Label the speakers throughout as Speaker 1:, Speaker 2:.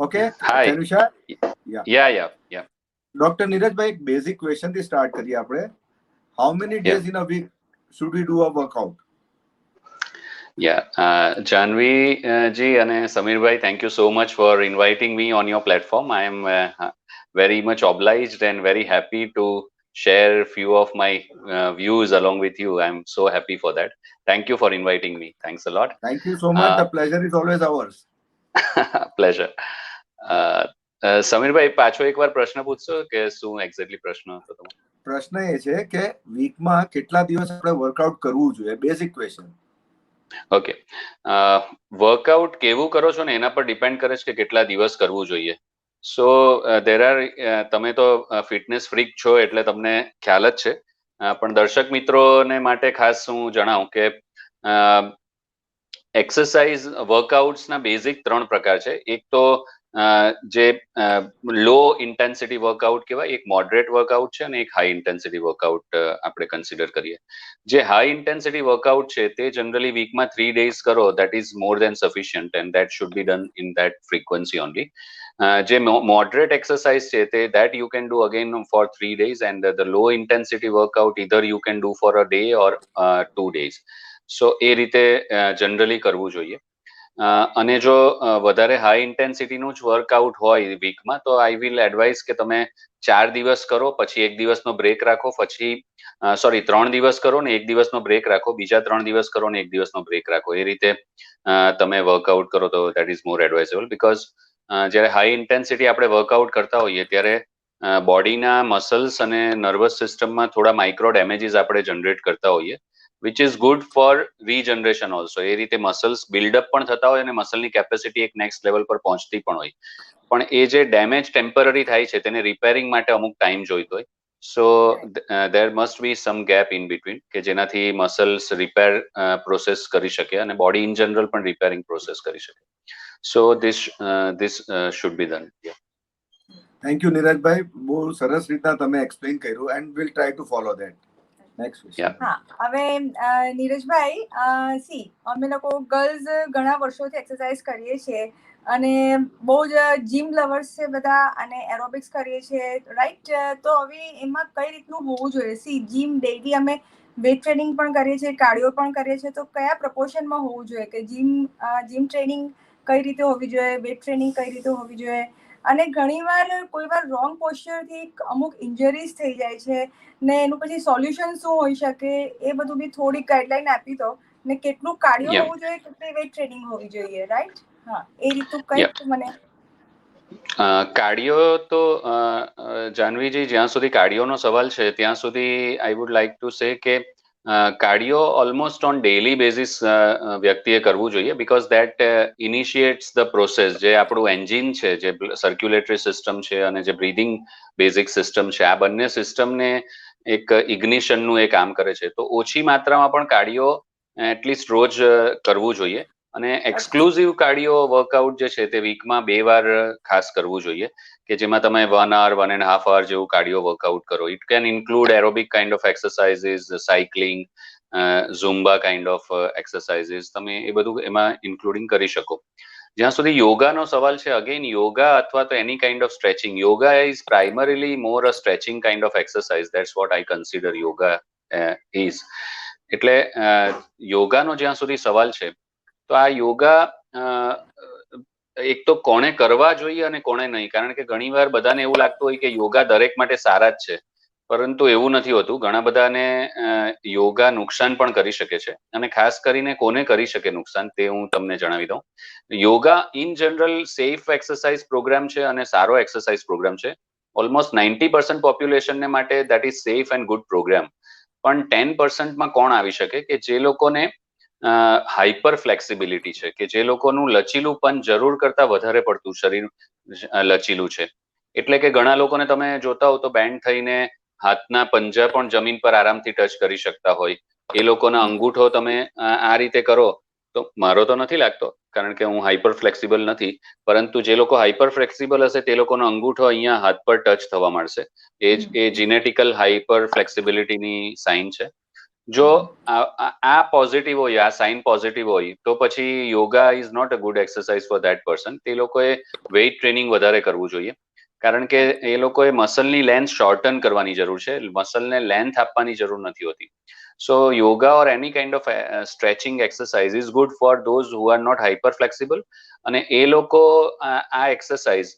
Speaker 1: Okay,
Speaker 2: Hi.
Speaker 1: Chanusha?
Speaker 2: Yeah.
Speaker 1: Dr. Neerajbhai, એક basic question થી start કરીએ આપણે. How many
Speaker 2: Yeah.
Speaker 1: days in a week should we do a workout?
Speaker 2: Janvi ji and Samir bhai, thank you so much for inviting me on your platform. I am very much obliged and very happy to share a few of my views along with you. I'm so happy for that. Thank you for inviting me. Thanks a lot.
Speaker 1: Thank you so much. The pleasure is always ours.
Speaker 2: Pleasure. સમીરભાઈ પાછો એકવાર પ્રશ્ન પૂછશો કે શું exactly પ્રશ્ન હતો તમારો?
Speaker 1: પ્રશ્ન એ છે કે વીકમાં કેટલા દિવસ આપણે વર્કઆઉટ કરવું જોઈએ, બેઝિક ક્વેશ્ચન.
Speaker 2: ઓકે, વર્કઆઉટ કેવું કરો છો ને એના પર ડિપેન્ડ કરે છે કે કેટલા દિવસ કરવું જોઈએ. સો દેર આર, તમે તો ફિટનેસ ફ્રીક છો એટલે તમને ખ્યાલ જ છે, પણ દર્શક મિત્રોને માટે ખાસ હું જણાવું કે એક્સરસાઇઝ વર્કઆઉટ્સના બેઝિક 3 પ્રકાર છે. એક તો જે લો ઇન્ટેન્સિટી વર્કઆઉટ કહેવાય, એક મોડરેટ વર્કઆઉટ છે અને એક હાઈ ઇન્ટેન્સિટી વર્કઆઉટ આપણે કન્સિડર કરીએ. જે હાઈ ઇન્ટેન્સિટી વર્કઆઉટ છે તે જનરલી વીકમાં 3 days કરો, that is more than sufficient and that should be done in that frequency only. જે મોડરેટ એક્સરસાઇઝ છે તે that you can do again for 3 days and the low intensity workout either you can do for a day or 2 days. So એ રીતે generally કરવું જોઈએ. અને જો વધારે હાઈ ઇન્ટેન્સિટીનું જ વર્કઆઉટ હોય વીકમાં તો આઈ વિલ એડવાઇઝ કે તમે 4 દિવસ કરો, પછી 1 દિવસનો બ્રેક રાખો, પછી 3 દિવસ કરો ને 1 દિવસનો બ્રેક રાખો, બીજા 3 દિવસ કરો ને 1 દિવસનો બ્રેક રાખો. એ રીતે તમે વર્કઆઉટ કરો તો that is more advisable. Because જ્યારે હાઈ ઇન્ટેન્સિટી આપણે વર્કઆઉટ કરતા હોઈએ ત્યારે બોડીના મસલ્સ અને નર્વસ સિસ્ટમમાં થોડા માઇક્રો ડેમેજીસ આપણે જનરેટ કરતા હોઈએ, which is good for regeneration also. એ રીતે મસલ્સ બિલ્ડઅપ પણ થતા હોય અને મસલની કેપેસિટી એક નેક્સ્ટ લેવલ પર પહોંચતી પણ હોય, પણ એ જે ડેમેજ ટેમ્પરરી થાય છે તેને રિપેરિંગ માટે અમુક ટાઈમ જોઈતો હોય. સો there must be some gap in between કે જેનાથી મસલ્સ રિપેર પ્રોસેસ કરી શકે અને બોડી ઇન જનરલ પણ રિપેરિંગ પ્રોસેસ કરી શકે. So this should be done.
Speaker 1: Thank you નીરજભાઈ, બહુ સરસ રીતના તમે એક્સપ્લેન કર્યું and will try to follow that. Next question.
Speaker 3: હા, હવે નીરજભાઈ, સી અમે લોકો ગર્લ્સ ઘણા વર્ષોથી એક્સરસાઇઝ કરીએ છીએ અને બહુ જ જીમ લવર્સ છે બધા અને એરોબિક્સ કરીએ છીએ, રાઈટ? તો હવે એમાં કઈ રીતનું હોવું જોઈએ? સી જીમ ડેઈલી અમે વેટ ટ્રેનિંગ પણ કરીએ છીએ, કાર્ડિયો પણ કરીએ છીએ, તો કયા પ્રપોર્શનમાં હોવું જોઈએ કે જીમ ટ્રેનિંગ કઈ રીતે હોવી જોઈએ, વેટ ટ્રેનિંગ કઈ રીતે હોવી જોઈએ? અને ઘણીવાર કોઈવાર રોંગ પોસ્ચરથી અમુક ઇન્જરીઝ થઈ જાય છે ને એનું પછી સોલ્યુશન શું હોઈ શકે એ બધું બી થોડી ગાઈડલાઈન આપી દો. ને કેટલું કાર્ડિયો હોવું જોઈએ, કેટલી વેટ ટ્રેનિંગ હોવી જોઈએ, રાઈટ? હા, એ રીતનું કંઈક મને.
Speaker 2: કાર્ડિયો તો જાનવીજી, જ્યાં સુધી કાર્ડિયોનો સવાલ છે ત્યાં સુધી આઈ વુડ લાઈક ટુ સે કે cardio almost on daily basis વ્યક્તિએ કરવું જોઈએ, બીકોઝ દેટ ઇનિશિએટ્સ ધ પ્રોસેસ. જે આપણું એન્જિન છે, જે સર્ક્યુલેટરી સિસ્ટમ છે અને જે બ્રીધિંગ બેઝિક સિસ્ટમ છે, આ બંને સિસ્ટમને એક ઇગ્નિશનનું એ કામ કરે છે. તો ઓછી માત્રામાં પણ કાર્ડિયો એટલીસ્ટ રોજ કરવું જોઈએ અને એક્સક્લુઝિવ કાર્ડિયો વર્કઆઉટ જે છે તે વીકમાં 2 વાર ખાસ કરવું જોઈએ કે જેમાં તમે 1 hour 1.5 hour જેવું કાર્ડિયો વર્કઆઉટ કરો. It can include aerobic kind of exercises, cycling, ઝુમ્બા kind of exercises, તમે એ બધું એમાં ઇન્ક્લુડિંગ કરી શકો. જ્યાં સુધી યોગાનો સવાલ છે, અગેન યોગા અથવા તો એની kind of stretching, yoga is primarily more a stretching kind of exercise. That's what I consider yoga is. એટલે યોગાનો જ્યાં સુધી સવાલ છે તો આ યોગા એક તો કોણે કરવા જોઈએ અને કોણે નહીં, કારણ કે ઘણીવાર બધાને એવું લાગતું હોય કે યોગા દરેક માટે સારા જ છે, પરંતુ એવું નથી હોતું. ઘણા બધાને યોગા નુકસાન પણ કરી શકે છે અને ખાસ કરીને કોને કરી શકે નુકસાન તે હું તમને જણાવી દઉં. Yoga in general safe exercise program છે અને સારો એક્સરસાઇઝ પ્રોગ્રામ છે. ઓલમોસ્ટ 90% પોપ્યુલેશનને માટે that is safe and good program. પણ 10%માં કોણ આવી શકે કે જે લોકોને હાઇપર ફ્લેક્સિબિલિટી છે, કે જે લોકોનું લચીલુંપન જરૂર કરતા વધારે પડતું શરીર લચીલું છે. એટલે કે ઘણા લોકોને તમે જોતા હો તો બેન્ડ થઈને હાથના પંજા પણ જમીન પર આરામથી ટચ કરી શકતા હોય. એ લોકોના અંગૂઠો તમે આ રીતે કરો તો મારો તો નથી લાગતો, કારણ કે હું હાઇપર ફ્લેક્સિબલ નથી, પરંતુ જે લોકો હાઇપર ફ્લેક્સિબલ હશે તે લોકોનો અંગૂઠો અહીંયા હાથ પર ટચ થવા મળશે. એ જીનેટિકલ હાઇપર ફ્લેક્સિબિલિટીની સાઇન છે. જો આ પોઝિટિવ હોય, આ સાઇન પોઝિટિવ હોય, તો પછી yoga is not a good exercise for that person. તે લોકોએ વેઇટ ટ્રેનિંગ વધારે કરવું જોઈએ, કારણ કે એ લોકોએ મસલની લેન્થ શોર્ટન કરવાની જરૂર છે, મસલને લેન્થ આપવાની જરૂર નથી હોતી. So yoga or any kind of stretching exercise is good for those who are not hyper flexible. અને એ લોકો આ એક્સરસાઇઝ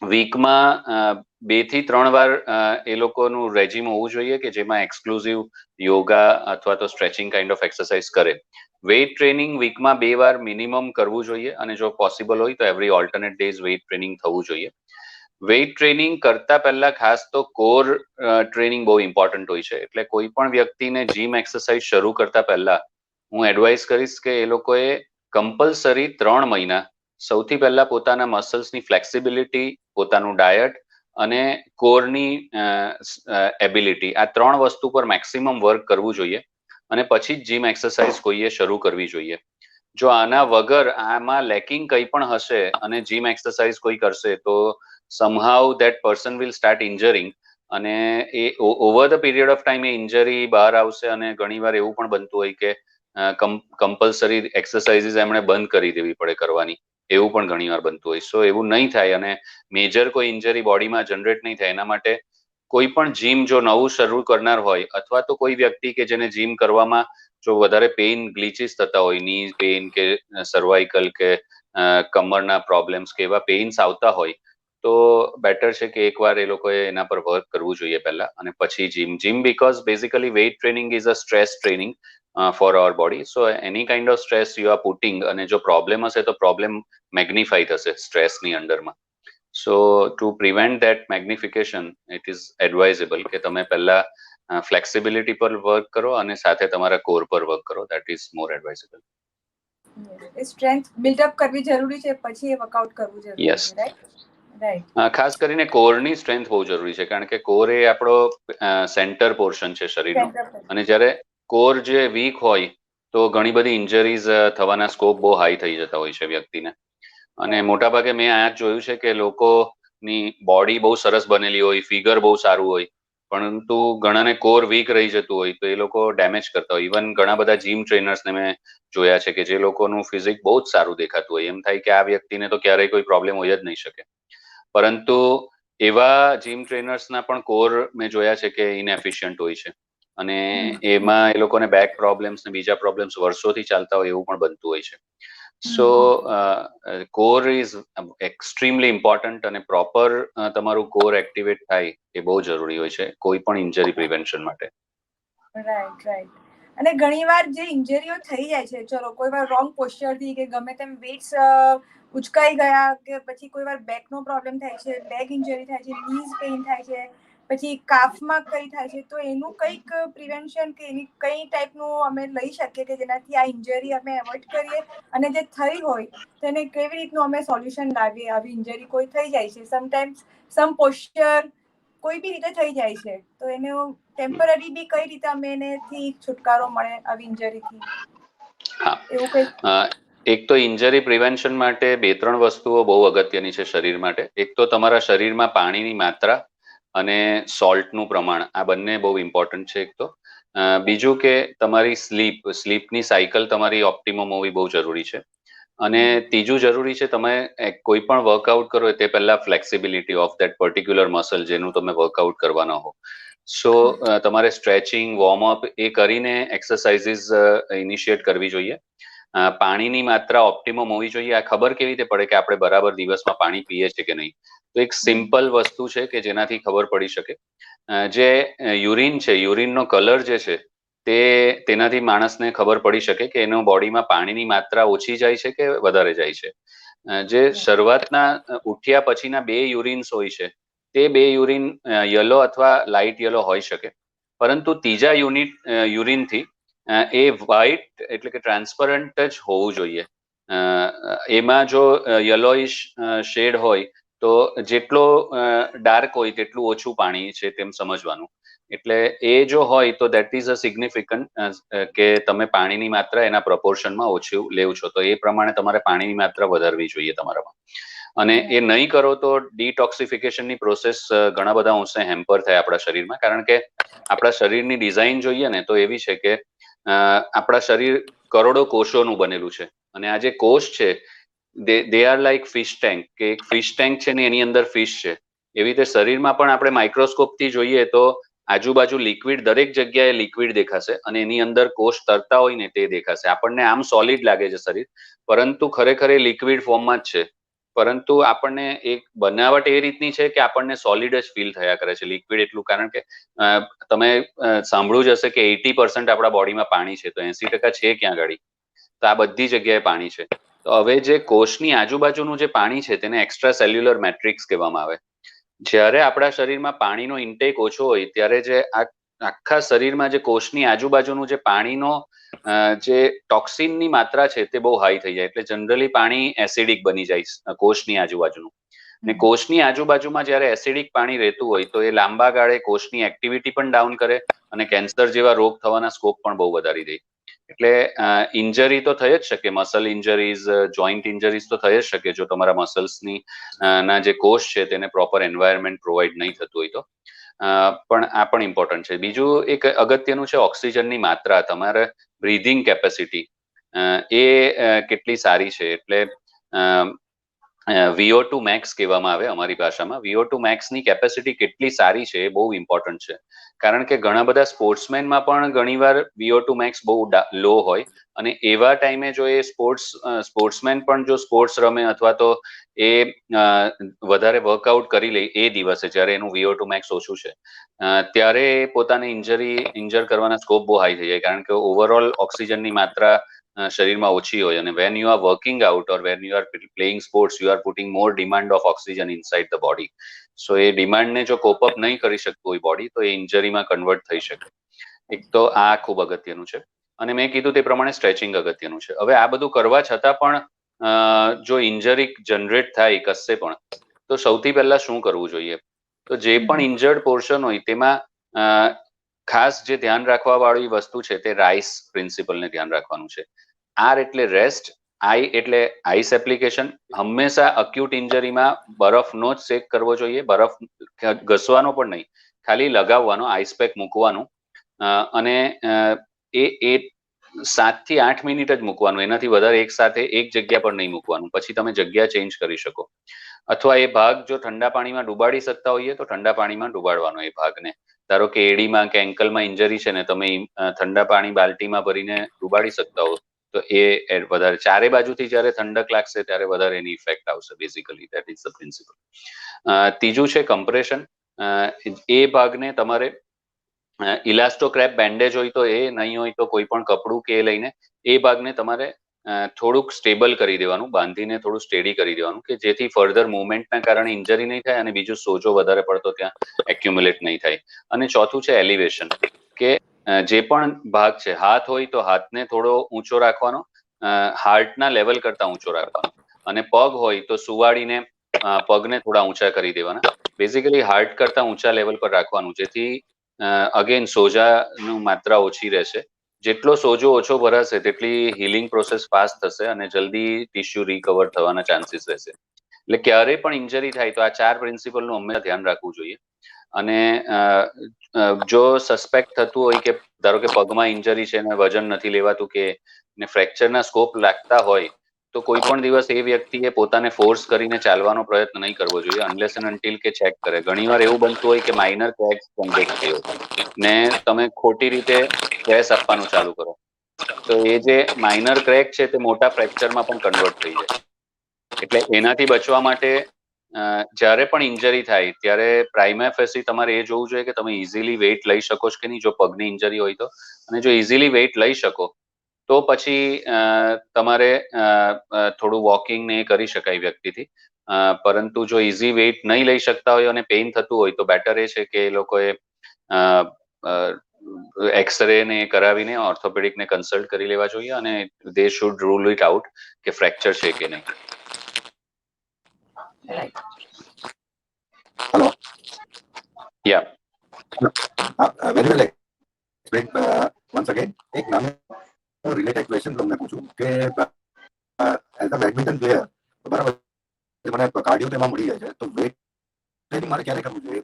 Speaker 2: વીકમાં 2 થી 3 વાર એ લોકોનું રેજીમ હોવું જોઈએ કે જેમાં એક્સક્લુઝિવ યોગા અથવા તો સ્ટ્રેચિંગ કાઇન્ડ ઓફ એક્સરસાઇઝ કરે. વેઇટ ટ્રેનિંગ વીકમાં 2 વાર મિનિમમ કરવું જોઈએ, અને જો પોસિબલ હોય તો every alternate days weight training થવું જોઈએ. વેઇટ ટ્રેનિંગ કરતા પહેલા ખાસ તો કોર ટ્રેનિંગ બહુ ઇમ્પોર્ટન્ટ હોય છે. એટલે કોઈ પણ વ્યક્તિને જીમ એક્સરસાઇઝ શરૂ કરતા પહેલા હું એડવાઇસ કરીશ કે એ લોકોએ કમ્પલસરી 3 મહિના સૌથી પહેલા પોતાના મસલ્સની ફ્લેક્સિબિલિટી, પોતાનું ડાયટ અને કોરની એબિલિટી, આ 3 વસ્તુ પર મેક્સિમમ વર્ક કરવું જોઈએ, અને પછી જ જીમ એક્સરસાઇઝ કોઈએ શરૂ કરવી જોઈએ. જો આના વગર આમાં લેકિંગ કંઈ પણ હશે અને જીમ એક્સરસાઇઝ કોઈ કરશે તો somehow that person will start injuring, અને એ over the period of time એ ઇન્જરી બહાર આવશે. અને ઘણીવાર એવું પણ બનતું હોય કે કમ્પલસરી એક્સરસાઇઝીસ એમણે બંધ કરી દેવી પડે કરવાની, એવું પણ ઘણીવાર બનતું હોય. સો એવું નહીં થાય અને મેજર કોઈ ઇન્જરી બોડીમાં જનરેટ નહીં થાય, એના માટે કોઈ પણ જીમ જો નવું શરૂ કરનાર હોય, અથવા તો કોઈ વ્યક્તિ કે જેને જીમ કરવામાં જો વધારે પેઇન ગ્લીચીસ થતા હોય, ની પેઇન કે સર્વાઇકલ કે કમરના પ્રોબ્લેમ્સ કે એવા પેઇન્સ આવતા હોય, તો બેટર છે કે એકવાર એ લોકોએ એના પર વર્ક કરવું જોઈએ પહેલા, અને પછી gym because basically weight training is a stress training for our body. So any kind of stress you are putting, અને જો પ્રોબ્લેમ હશે તો પ્રોબ્લેમ મેગ્નિફાઈ થશે સ્ટ્રેસની અંડરમાં. So to prevent that magnification it is advisable કે તમે પહેલા ફ્લેક્સિબિલિટી પર વર્ક કરો અને સાથે તમારા કોર પર વર્ક કરો. That is more advisable.
Speaker 3: Strength buildup કરવી જરૂરી છે, પછી વર્કઆઉટ કરવું જરૂરી
Speaker 2: Yes.
Speaker 3: છે, રાઈટ?
Speaker 2: ખાસ કરીને કોરની સ્ટ્રેન્થ બહુ જરૂરી છે, કારણ કે કોર એ આપણો સેન્ટર પોર્શન છે શરીરનો, અને જ્યારે કોર જે વીક હોય તો ઘણી બધી ઇન્જરીઝ થવાના સ્કોપ બહુ હાઈ થઈ જતા હોય છે વ્યક્તિને. અને મોટાભાગે મેં આ જ જોયું છે કે લોકોની બોડી બહુ સરસ બનેલી હોય, ફિગર બહુ સારું હોય, પરંતુ ઘણાને કોર વીક રહી જતું હોય તો એ લોકો ડેમેજ કરતા હોય. ઇવન ઘણા બધા જીમ ટ્રેનર્સને મેં જોયા છે કે જે લોકોનું ફિઝિક બહુ જ સારું દેખાતું હોય, એમ થાય કે આ વ્યક્તિને તો ક્યારેય કોઈ પ્રોબ્લેમ હોય જ નહીં શકે, પરંતુ એવા જીમ ટ્રેનર્સના પણ કોર મેં જોયા છે કે ઇનએફિશિયન્ટ હોય છે, અને એમાં એ લોકોને બેક પ્રોબ્લેમ્સ ને બીજા પ્રોબ્લેમ્સ વર્ષોથી ચાલતા હોય એવું પણ બનતું હોય છે. સો કોર ઇઝ એક્સ્ટ્રીમલી ઇમ્પોર્ટન્ટ, અને પ્રોપર તમારું કોર એક્ટિવેટ થાય એ બહુ જરૂરી હોય છે કોઈ પણ ઇન્જરી પ્રિવેન્શન માટે.
Speaker 3: રાઈટ. અને ઘણીવાર જે ઇન્જરીઓ થઈ જાય છે, ચલો કોઈ વાર રોંગ પોસ્ચરથી કે ગમે તેમ વેટ્સ ઉચકાઈ ગયા, કે પછી કોઈ વાર બેકનો પ્રોબ્લેમ થાય છે, લેગ ઇન્જરી થાય છે, નીઝ પેઇન થાય છે, પછી કાફમાં કઈ થાય છે, તો એનું કંઈક પ્રિવેન્શન કે એની કઈ ટાઈપનું અમે લઈ શકીએ કે જેનાથી આ ઇન્જરી અમે એવોઇડ કરીએ, અને જે થઈ હોય તો એને કેવી રીતનું અમે સોલ્યુશન લાવીએ? આવી ઇન્જરી કોઈ થઈ જાય છે, સમટાઈમ્સ સમ પોસ્ચર કોઈ બી રીતે થઈ જાય છે, તો એનું ટેમ્પરરી બી કઈ રીતે અમે એનેથી છુટકારો મળે આવી ઇન્જરીથી?
Speaker 2: હા,
Speaker 3: એવું કંઈક?
Speaker 2: એક તો ઇન્જરી પ્રિવેન્શન માટે 2-3 વસ્તુઓ બહુ અગત્યની છે શરીર માટે. એક તો તમારા શરીરમાં પાણીની માત્રા અને સોલ્ટનું પ્રમાણ, આ બંને બહુ ઇમ્પોર્ટન્ટ છે એક તો. બીજું કે તમારી સ્લીપની સાયકલ તમારી ઓપ્ટિમમ હોવી બહુ જરૂરી છે. અને ત્રીજું જરૂરી છે, તમે કોઈ પણ વર્કઆઉટ કરો તે પહેલા flexibility of that particular muscle જેનું તમે વર્કઆઉટ કરવાના હો. સો તમારે સ્ટ્રેચિંગ, વોર્મઅપ એ કરીને એક્સરસાઇઝીસ ઇનિશિયેટ કરવી જોઈએ. પાણીની માત્રા ઓપ્ટિમમ હોવી જોઈએ. આ ખબર કેવી રીતે પડે કે આપણે બરાબર દિવસમાં પાણી પીએ છીએ કે નહીં? તો એક સિમ્પલ વસ્તુ છે કે જેનાથી ખબર પડી શકે. જે યુરિન છે, યુરિનનો કલર જે છે, તેનાથી માણસને ખબર પડી શકે કે એનો બોડીમાં પાણીની માત્રા ઓછી જાય છે કે વધારે જાય છે. જે શરૂઆતના ઉઠ્યા પછીના 2 યુરિન્સ હોય છે, તે 2 યુરિન યલો અથવા લાઇટ યલો હોઈ શકે, પરંતુ ત્રીજા યુરિનથી એ વ્હાઇટ એટલે કે ટ્રાન્સપરન્ટ જ હોવું જોઈએ. એમાં જો યલોઇશ શેડ હોય તો જેટલો ડાર્ક હોય તેટલું ઓછું પાણી છે તેમ સમજવાનું. એટલે એ જો હોય તો દેટ ઇઝ અ સિગ્નિફિકન્ટ કે તમે પાણીની માત્રા એના પ્રપોર્શનમાં ઓછું લેવ છો, તો એ પ્રમાણે તમારે પાણીની માત્રા વધારવી જોઈએ તમારામાં. અને એ નહીં કરો તો ડિટોક્સિફિકેશનની પ્રોસેસ ઘણા બધા અંશે હેમ્પર થાય આપણા શરીરમાં, કારણ કે આપણા શરીરની ડિઝાઇન જોઈએ ને તો એવી છે કે આપણા શરીર કરોડો કોષોનું બનેલું છે, અને આ જે કોષ છે they are like fish tank, કે એક ફિશ ટેન્ક છે ને એની અંદર ફિશ છે. એવી રીતે શરીરમાં પણ આપણે માઇક્રોસ્કોપથી જોઈએ તો આજુબાજુ લિક્વિડ, દરેક જગ્યાએ લિક્વિડ દેખાશે, અને એની અંદર કોષ તરતા હોય ને તે દેખાશે. આપણને આમ સોલિડ લાગે છે શરીર, પરંતુ ખરેખર એ લિક્વિડ ફોર્મમાં જ છે. પરંતુ આપણને એક બનાવટ એ રીતની છે કે આપણને સોલિડ જ ફીલ થયા કરે છે, લિક્વિડ એટલું. કારણ કે તમે સાંભળ્યું જ હશે કે 80% આપણા બોડીમાં પાણી છે, તો 80% છે ક્યાં ગાડી? તો આ બધી જગ્યાએ પાણી છે. તો હવે જે કોષની આજુબાજુનું જે પાણી છે તેને એક્સ્ટ્રા સેલ્યુલર મેટ્રિક્સ કહેવામાં આવે. જ્યારે આપણા શરીરમાં પાણીનો ઇન્ટેક ઓછો હોય ત્યારે જે આખા શરીરમાં જે કોષની આજુબાજુનું જે પાણીનો જે ટોક્સિનની માત્રા છે તે બહુ હાઈ થઈ જાય. એટલે જનરલી પાણી એસિડિક બની જાય કોષની આજુબાજુનું. ને કોષની આજુબાજુમાં જ્યારે એસિડિક પાણી રહેતું હોય તો એ લાંબા ગાળે કોષની એક્ટિવિટી પણ ડાઉન કરે, અને કેન્સર જેવા રોગ થવાના સ્કોપ પણ બહુ વધારી દે. એટલે ઇન્જરી તો થઈ જ શકે, મસલ ઇન્જરીઝ, જોઈન્ટ ઇન્જરીઝ તો થઈ જ શકે જો તમારા મસલ્સની ના જે કોષ છે તેને પ્રોપર એન્વાયરમેન્ટ પ્રોવાઈડ નહીં થતું હોય તો. પણ આ પણ ઇમ્પોર્ટન્ટ છે. બીજું એક અગત્યનું છે ઓક્સિજનની માત્રા. તમારે બ્રીધિંગ કેપેસિટી એ કેટલી સારી છે. એટલે VO2 મેક્સ કહેવામાં આવે અમારી ભાષામાં. VO2 મેક્સની કેપેસિટી કેટલી સારી છે એ બહુ ઇમ્પોર્ટન્ટ છે. કારણ કે ઘણા બધા સ્પોર્ટ્સમેનમાં પણ ઘણીવાર VO2 મેક્સ બહુ લો હોય, અને એવા ટાઈમે જો એ સ્પોર્ટ્સમેન પણ જો સ્પોર્ટ્સ રમે અથવા તો એ વધારે વર્કઆઉટ કરી લે એ દિવસે જ્યારે એનું VO2 મેક્સ ઓછું છે, ત્યારે પોતાને ઇન્જર કરવાના સ્કોપ બહુ હાઈ થઈ જાય. કારણ કે ઓવરઓલ ઓક્સિજનની માત્રા શરીરમાં ઓછી હોય, અને when you are working out or when you are playing sports you are putting more demand of oxygen inside the body. So એ ડિમાન્ડને જો કોપઅપ નહીં કરી શકતું હોય બોડી, તો એ ઇન્જરીમાં કન્વર્ટ થઈ શકે. એક તો આ ખૂબ અગત્યનું છે. અને મેં કીધું તે પ્રમાણે સ્ટ્રેચિંગ અગત્યનું છે. હવે આ બધું કરવા છતાં પણ જો ઇન્જરી જનરેટ થાય કશે પણ, તો સૌથી પહેલા શું કરવું જોઈએ? તો જે પણ ઇન્જર્ડ પોર્શન હોય તેમાં ખાસ જે ધ્યાન રાખવા વાળી વસ્તુ છે તે રાઇસ પ્રિન્સિપલને ધ્યાન રાખવાનું છે. આર એટલે રેસ્ટ, આઈ એટલે આઈસ એપ્લિકેશન. હંમેશા અક્યુટ ઇન્જરીમાં બરફનો જ શેક કરવો જોઈએ. બરફ ઘસવાનો પણ નહીં, ખાલી લગાવવાનો, આઈસ પેક મૂકવાનું, અને એ 7 થી 8 મિનિટ જ મૂકવાનું. એનાથી વધારે એક સાથે એક જગ્યા પર નહીં મૂકવાનું. પછી તમે જગ્યા ચેન્જ કરી શકો. અથવા એ ભાગ જો ઠંડા પાણીમાં ડુબાડી શકતા હોઈએ તો ઠંડા પાણીમાં ડુબાડવાનો એ ભાગને. ધારો કે એડીમાં કે એન્કલમાં ઇન્જરી છે ને, તમે ઠંડા પાણી બાલ્ટીમાં ભરીને ડુબાડી શકતા હો તો એ વધારે, ચારે બાજુથી જ્યારે ઠંડક લાગશે ત્યારે વધારે એની ઇફેક્ટ આવશે. Basically that is the principal. ત્રીજું છે કમ્પ્રેશન. એ ભાગને તમારે ઇલાસ્ટોક્રેપ બેન્ડેજ હોય તો એ, નહીં હોય તો કોઈ પણ કપડું કે લઈને એ ભાગને તમારે થોડુંક સ્ટેબલ કરી દેવાનું, બાંધીને થોડું સ્ટેડી કરી દેવાનું, કે જેથી ફર્ધર મુવમેન્ટના કારણે ઇન્જરી નહીં થાય, અને બીજું સોજો વધારે પડતો ત્યાં એક્યુમ્યુલેટ નહીં થાય. અને ચોથું છે એલિવેશન, કે જે પણ ભાગ છે, હાથ હોય તો હાથને થોડો ઊંચો રાખવાનો, હાર્ટના લેવલ કરતા ઊંચો રાખવાનો, અને પગ હોય તો સુવાડીને પગને થોડા ઊંચા કરી દેવાના. બેઝિકલી હાર્ટ કરતા ઊંચા લેવલ પર રાખવાનું, જેથી અગેન સોજાનું માત્રા ઓછી રહેશે. જેટલો સોજો ઓછો ભરાશે તેટલી હિલિંગ પ્રોસેસ ફાસ્ટ થશે, અને જલ્દી ટિશ્યુ રિકવર થવાના ચાન્સીસ રહેશે. એટલે ક્યારે પણ ઇન્જરી થાય તો આ 4 પ્રિન્સિપલનું હંમેશા ધ્યાન રાખવું જોઈએ. અને જો સસ્પેક્ટ થતું હોય કે ધારો કે પગમાં ઇન્જરી છે ને વજન નથી લેવાતું, કે ને ફ્રેક્ચરના સ્કોપ લાગતા હોય, તો કોઈ પણ દિવસ એ વ્યક્તિએ પોતાને ફોર્સ કરીને ચાલવાનો પ્રયત્ન નહીં કરવો જોઈએ, અનલેસ એન્ડ અનટિલ કે ચેક કરે. ઘણીવાર એવું બનતું હોય કે માઇનર ક્રેક્સ જનરેટ થઈ હોય ને તમે ખોટી રીતે સ્ટ્રેસ આપવાનું ચાલુ કરો, તો એ જે માઇનર ક્રેક છે તે મોટા ફ્રેક્ચરમાં પણ કન્વર્ટ થઈ જાય. એટલે એનાથી બચવા માટે જ્યારે પણ ઇન્જરી થાય ત્યારે પ્રાઇમા ફેસી તમારે એ જોવું જોઈએ કે તમે ઇઝીલી વેઇટ લઈ શકો છો કે નહીં, જો પગની ઇન્જરી હોય તો. અને જો ઇઝીલી વેઇટ લઈ શકો તો પછી તમારે થોડું વોકિંગ ને એ કરી શકાય વ્યક્તિથી. પરંતુ જો ઇઝી વેઇટ નહીં લઈ શકતા હોય અને પેઇન થતું હોય તો બેટર એ છે કે એ લોકોએ એક્સરે ને કરાવીને ઓર્થોપેડિક ને કન્સલ્ટ કરી લેવા જોઈએ, અને they should rule it out કે ફ્રેક્ચર છે કે નહીં.
Speaker 1: Hello.
Speaker 2: Yeah
Speaker 1: very well explain. Once again એક નાનું રિલેટેડ ક્વેશ્ચન તમને પૂછું કે એઝ અ બેડમિન્ટન પ્લેયર, બરાબર, મને કાર્ડિયો તેમાં મળી જાય છે, તો વેટ ટ્રેનિંગ મારે ક્યારે કરવું જોઈએ?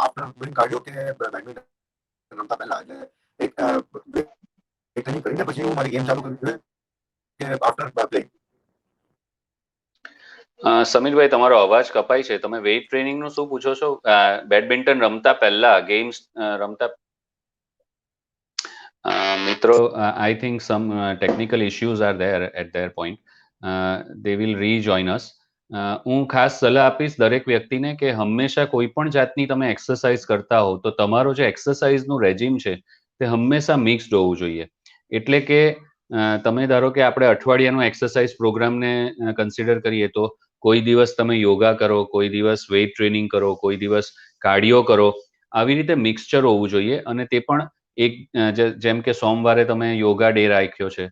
Speaker 1: આફ્ટર ડુઈંગ કાર્ડિયો કે બેડમિન્ટન રમતા પહેલા, એટલે એક ટ્રેનિંગ કરીને પછી હું મારી ગેમ ચાલુ કરવી જોઈએ કે આફ્ટર પ્લેઇંગ?
Speaker 2: સમીરભાઈ, તમારો અવાજ કપાય છે. તમે વેઇટ ટ્રેનિંગ નું શું પૂછો છો? બેડમિન્ટન રમતા પહેલા, ગેમ્સ રમતા મિત્રો, I think some technical issues are there at their point. They will rejoin us. હું ખાસ સલાહ આપીશ દરેક વ્યક્તિને કે હંમેશા કોઈ પણ જાતની તમે એક્સરસાઇઝ કરતા હો તો તમારો જે એક્સરસાઇઝનું રેજીમ છે તે હંમેશા મિક્સ્ડ હોવું જોઈએ. એટલે કે તમે ધારો કે આપણે અઠવાડિયાનો એક્સરસાઇઝ પ્રોગ્રામને કન્સિડર કરીએ તો કોઈ દિવસ તમે યોગા કરો, કોઈ દિવસ વેઇટ ટ્રેનિંગ કરો, કોઈ દિવસ કાર્ડિયો કરો. આવી રીતે મિક્સચર હોવું જોઈએ. અને તે પણ એક જેમ કે સોમવારે તમે યોગા ડે રાખ્યો છે,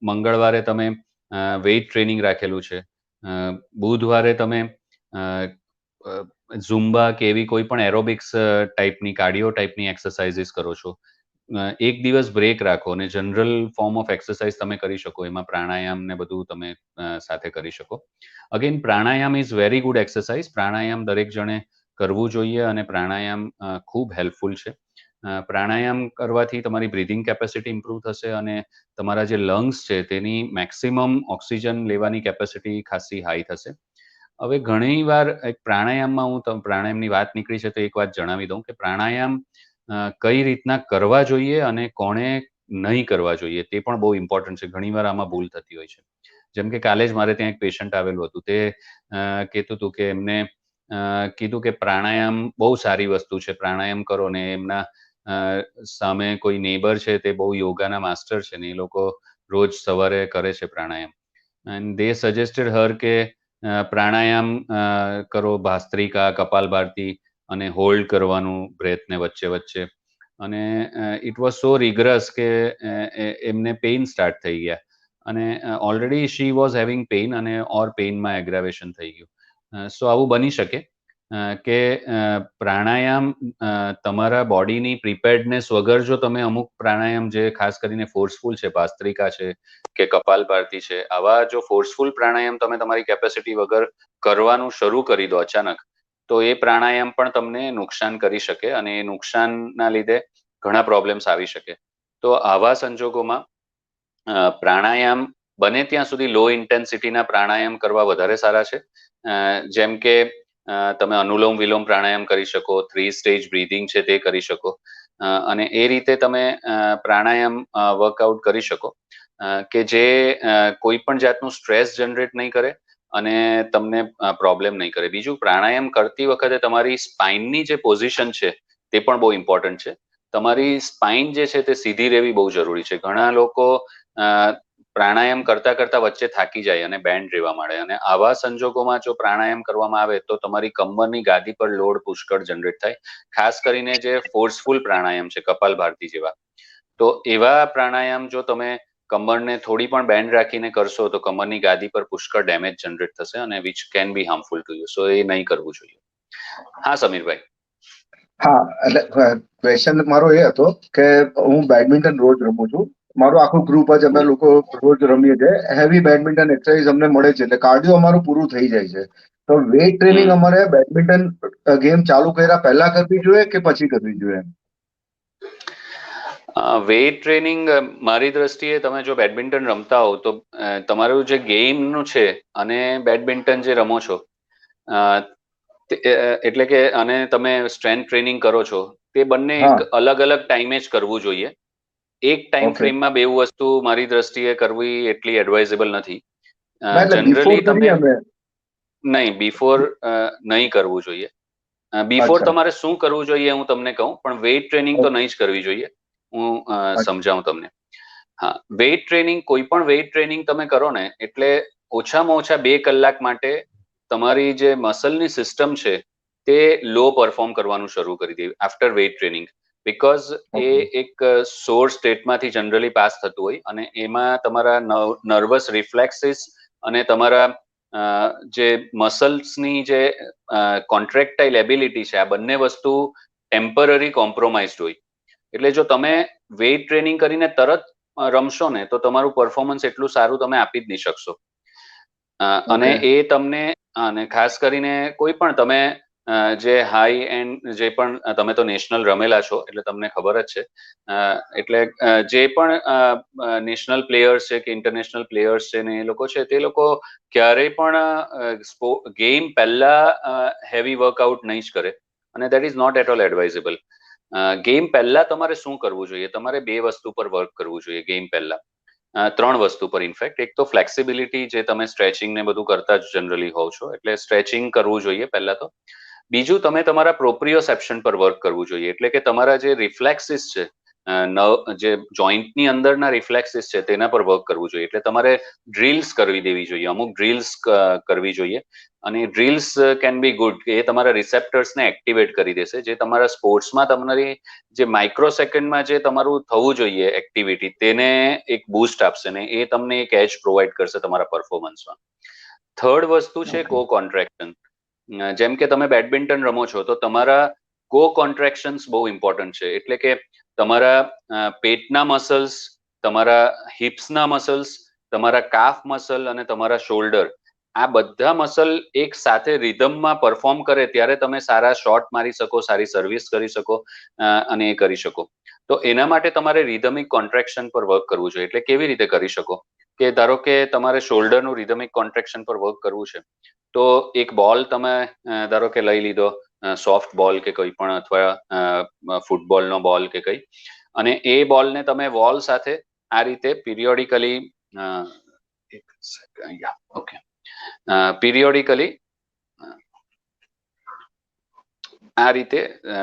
Speaker 2: મંગળવારે તમે વેઇટ ટ્રેનિંગ રાખેલું છે, બુધવારે તમે ઝુમ્બા કે એવી કોઈ પણ એરોબિક્સ ટાઈપની, કાર્ડિયો ટાઈપની એક્સરસાઇઝીસ કરો છો. એક દિવસ બ્રેક રાખો અને જનરલ ફોર્મ ઓફ એક્સરસાઇઝ તમે કરી શકો. એમાં પ્રાણાયામ ને બધું તમે સાથે કરી શકો. Again, pranayama is very good exercise. Pranayama દરેક જણે કરવું જોઈએ અને પ્રાણાયામ ખૂબ હેલ્પફુલ છે. પ્રાણાયામ કરવાથી તમારી બ્રીધિંગ કેપેસિટી ઇમ્પ્રૂવ થશે અને તમારા જે લંગ્સ છે તેની મેક્સિમમ ઓક્સિજન લેવાની કેપેસિટી ખાસી હાઈ થશે. હવે ઘણી વાર એક પ્રાણાયામમાં હું પ્રાણાયામની વાત નીકળી છે તો એક વાત જણાવી દઉં કે પ્રાણાયામ કઈ રીતના કરવા જોઈએ અને કોણે નહીં કરવા જોઈએ તે પણ બહુ ઇમ્પોર્ટન્ટ છે. ઘણીવાર આમાં ભૂલ થતી હોય છે. જેમ કે કાલે જ મારે ત્યાં એક પેશન્ટ આવેલું હતું. તે કહેતું હતું કે એમને કીધું કે પ્રાણાયામ બહુ સારી વસ્તુ છે, પ્રાણાયામ કરો. ને એમના સામે કોઈ નેબર છે તે બહુ યોગાના માસ્ટર છે ને એ લોકો રોજ સવારે કરે છે પ્રાણાયામ. એન્ડ દે સજેસ્ટેડ હર કે પ્રાણાયામ કરો, ભાસ્ત્રિકા, કપાલભાતી અને હોલ્ડ કરવાનું બ્રેથને વચ્ચે વચ્ચે. અને ઇટ વોઝ સો રિગરસ કે એમને પેઇન સ્ટાર્ટ થઈ ગયા અને already she was having pain અને ઓર પેઇનમાં એગ્રાવેશન થઈ ગયું. સો આવું બની શકે કે પ્રાણાયામ તમારા બોડીની પ્રિપેર્ડનેસ વગર જો તમે અમુક પ્રાણાયામ જે ખાસ કરીને ફોર્સફુલ છે, ભાસ્ત્રિકા છે કે કપાલભાતી છે, આવા જો ફોર્સફુલ પ્રાણાયામ તમે તમારી કેપેસિટી વગર કરવાનું શરૂ કરી દો અચાનક, તો એ પ્રાણાયામ પણ તમને નુકસાન કરી શકે અને એ નુકસાનના લીધે ઘણા પ્રોબ્લેમ્સ આવી શકે. તો આવા સંજોગોમાં પ્રાણાયામ બને ત્યાં સુધી લો ઇન્ટેન્સિટીના પ્રાણાયામ કરવા વધારે સારા છે. જેમ કે તમે અનુલોમ વિલોમ પ્રાણાયામ કરી શકો, 3 સ્ટેજ બ્રીધિંગ છે તે કરી શકો અને એ રીતે તમે પ્રાણાયામ વર્કઆઉટ કરી શકો કે જે કોઈ પણ જાતનું સ્ટ્રેસ જનરેટ નહીં કરે અને તમને પ્રોબ્લેમ નહીં કરે. બીજું, પ્રાણાયામ કરતી વખતે તમારી સ્પાઇનની જે પોઝિશન છે તે પણ બહુ ઇમ્પોર્ટન્ટ છે. તમારી સ્પાઇન જે છે તે સીધી રહેવી બહુ જરૂરી છે. ઘણા લોકો પ્રાણાયામ કરતા કરતા વચ્ચે થાકી જાય અને બેન્ડ રહેવા માંડે અને આવા સંજોગોમાં જો પ્રાણાયામ કરવામાં આવે તો તમારી કમરની ગાદી પર લોડ પુષ્કળ જનરેટ થાય. ખાસ કરીને જે ફોર્સફુલ પ્રાણાયામ છે, કપાલભાતી જેવા, તો એવા પ્રાણાયામ જો તમે કમરને થોડી પણ બેન્ડ રાખીને કરશો તો કમરની ગાદી પર પુષ્કળ ડેમેજ જનરેટ થશે અને which can be harmful to you. So એ નહીં કરવું જોઈએ. હા સમીરભાઈ.
Speaker 4: હા, એટલે ક્વેશ્ચન મારો એ હતો કે હું બેડમિન્ટન રોજ રમું છું. મારું આખું ગ્રુપ જ અમે લોકો રોજ રમીએ છીએ. હેવી બેડમિન્ટન એક્સરસાઇઝ અમને મળે છે એટલે કાર્ડિયો અમારું પૂરું થઈ જાય છે. તો વેઇટ ટ્રેનિંગ અમારે બેડમિન્ટન ગેમ ચાલુ કર્યા પહેલા કરવી જોઈએ કે પછી કરવી જોઈએ?
Speaker 2: વેઇટ ટ્રેનિંગ મારી દ્રષ્ટિએ તમે જો બેડમિન્ટન રમતા હો તો તમારું જે ગેમનું છે અને બેડમિન્ટન જે રમો છો એટલે કે અને તમે સ્ટ્રેન્થ ટ્રેનિંગ કરો છો તે બંને એક અલગ અલગ ટાઈમે જ કરવું જોઈએ. એક ટાઈમ ફ્રેમમાં બે વસ્તુ મારી દ્રષ્ટિએ કરવી એટલી એડવાઇઝેબલ નથી. જનરલી તમે નહીં, બિફોર નહીં કરવું જોઈએ. બિફોર તમારે શું કરવું જોઈએ હું તમને કહું, પણ વેઇટ ટ્રેનિંગ તો નહીં જ કરવી જોઈએ. હું સમજાવું તમને. હા, વેઇટ ટ્રેનિંગ, કોઈ પણ વેઇટ ટ્રેનિંગ તમે કરો ને એટલે ઓછામાં ઓછા 2 કલાક માટે તમારી જે મસલની સિસ્ટમ છે તે લો પરફોર્મ કરવાનું શરૂ કરી દે આફ્ટર વેઇટ ટ્રેનિંગ. બીકોઝ એ એક સોર સ્ટેટમાંથી જનરલી પાસ થતું હોય અને એમાં તમારા નર્વસ રિફ્લેક્સિસ અને તમારા જે મસલ્સની જે કોન્ટ્રેક્ટાઇલ એબિલિટી છે, આ બંને વસ્તુ ટેમ્પરરી કોમ્પ્રોમાઇઝડ હોય. એટલે જો તમે વેઇટ ટ્રેનિંગ કરીને તરત રમશો ને તો તમારું પરફોર્મન્સ એટલું સારું તમે આપી જ નહીં શકશો. અને એ તમને, અને ખાસ કરીને કોઈ પણ તમે જે હાઈ એન્ડ જે પણ તમે તો નેશનલ રમેલા છો એટલે તમને ખબર જ છે, એટલે જે પણ નેશનલ પ્લેયર્સ છે કે ઇન્ટરનેશનલ પ્લેયર્સ છે ને એ લોકો છે તે લોકો ક્યારેય પણ ગેમ પહેલા હેવી વર્કઆઉટ નહીં જ કરે, અને that is not at all advisable. Game પહેલા તમારે શું કરવું જોઈએ? તમારે બે વસ્તુ પર વર્ક કરવું જોઈએ ગેમ પહેલા, ત્રણ વસ્તુ પર ઇનફેક્ટ. એક તો ફ્લેક્સિબિલિટી, જે તમે સ્ટ્રેચિંગ ને બધું કરતા જ જનરલી હોવ છો, એટલે સ્ટ્રેચિંગ કરવું જોઈએ પહેલા તો. બીજું, તમે તમારા પ્રોપ્રિયોસેપ્શન પર વર્ક કરવું જોઈએ, એટલે કે તમારા જે રિફ્લેક્સિસ છે, જે જોઈન્ટની અંદરના રિફ્લેક્સિસ છે તેના પર વર્ક કરવું જોઈએ. એટલે તમારે ડ્રિલ્સ કરવી દેવી જોઈએ, અમુક ડ્રિલ્સ કરવી જોઈએ. અને ડ્રિલ્સ કેન બી ગુડ, કે એ તમારા રિસેપ્ટર્સને એક્ટિવેટ કરી દેશે, જે તમારા સ્પોર્ટ્સમાં તમારી જે માઇક્રો સેકન્ડમાં જે તમારું થવું જોઈએ એક્ટિવિટી, તેને એક બૂસ્ટ આપશે ને એ તમને એક એજ પ્રોવાઈડ કરશે તમારા પરફોર્મન્સમાં. થર્ડ વસ્તુ છે કો કોન્ટ્રેક્શન. જેમ કે તમે બેડમિન્ટન રમો છો તો તમારા કો કોન્ટ્રેક્શન્સ બહુ ઇમ્પોર્ટન્ટ છે. એટલે કે તમારા પેટના મસલ્સ, તમારા હિપ્સના મસલ્સ, તમારા કાફ મસલ અને તમારા શોલ્ડર, આ બધા મસલ એક સાથે રિધમમાં પરફોર્મ કરે ત્યારે તમે સારા શોટ મારી શકો, સારી સર્વિસ કરી શકો અને એ કરી શકો. તો એના માટે તમારે રિધમિક કોન્ટ્રેક્શન પર વર્ક કરવું જોઈએ. એટલે કેવી રીતે કરી શકો? કે ધારો કે તમારે શોલ્ડરનું રિધમિક કોન્ટ્રેક્શન પર વર્ક કરવું છે, તો એક બોલ તમે ધારો કે લઈ લીધો, સોફ્ટ બોલ કે કોઈ પણ, અથવા ફૂટબોલનો બોલ કે કઈ, અને એ બોલને તમે વોલ સાથે આ રીતે પિરિયોડિકલી પિરિયોડિકલી આ રીતે,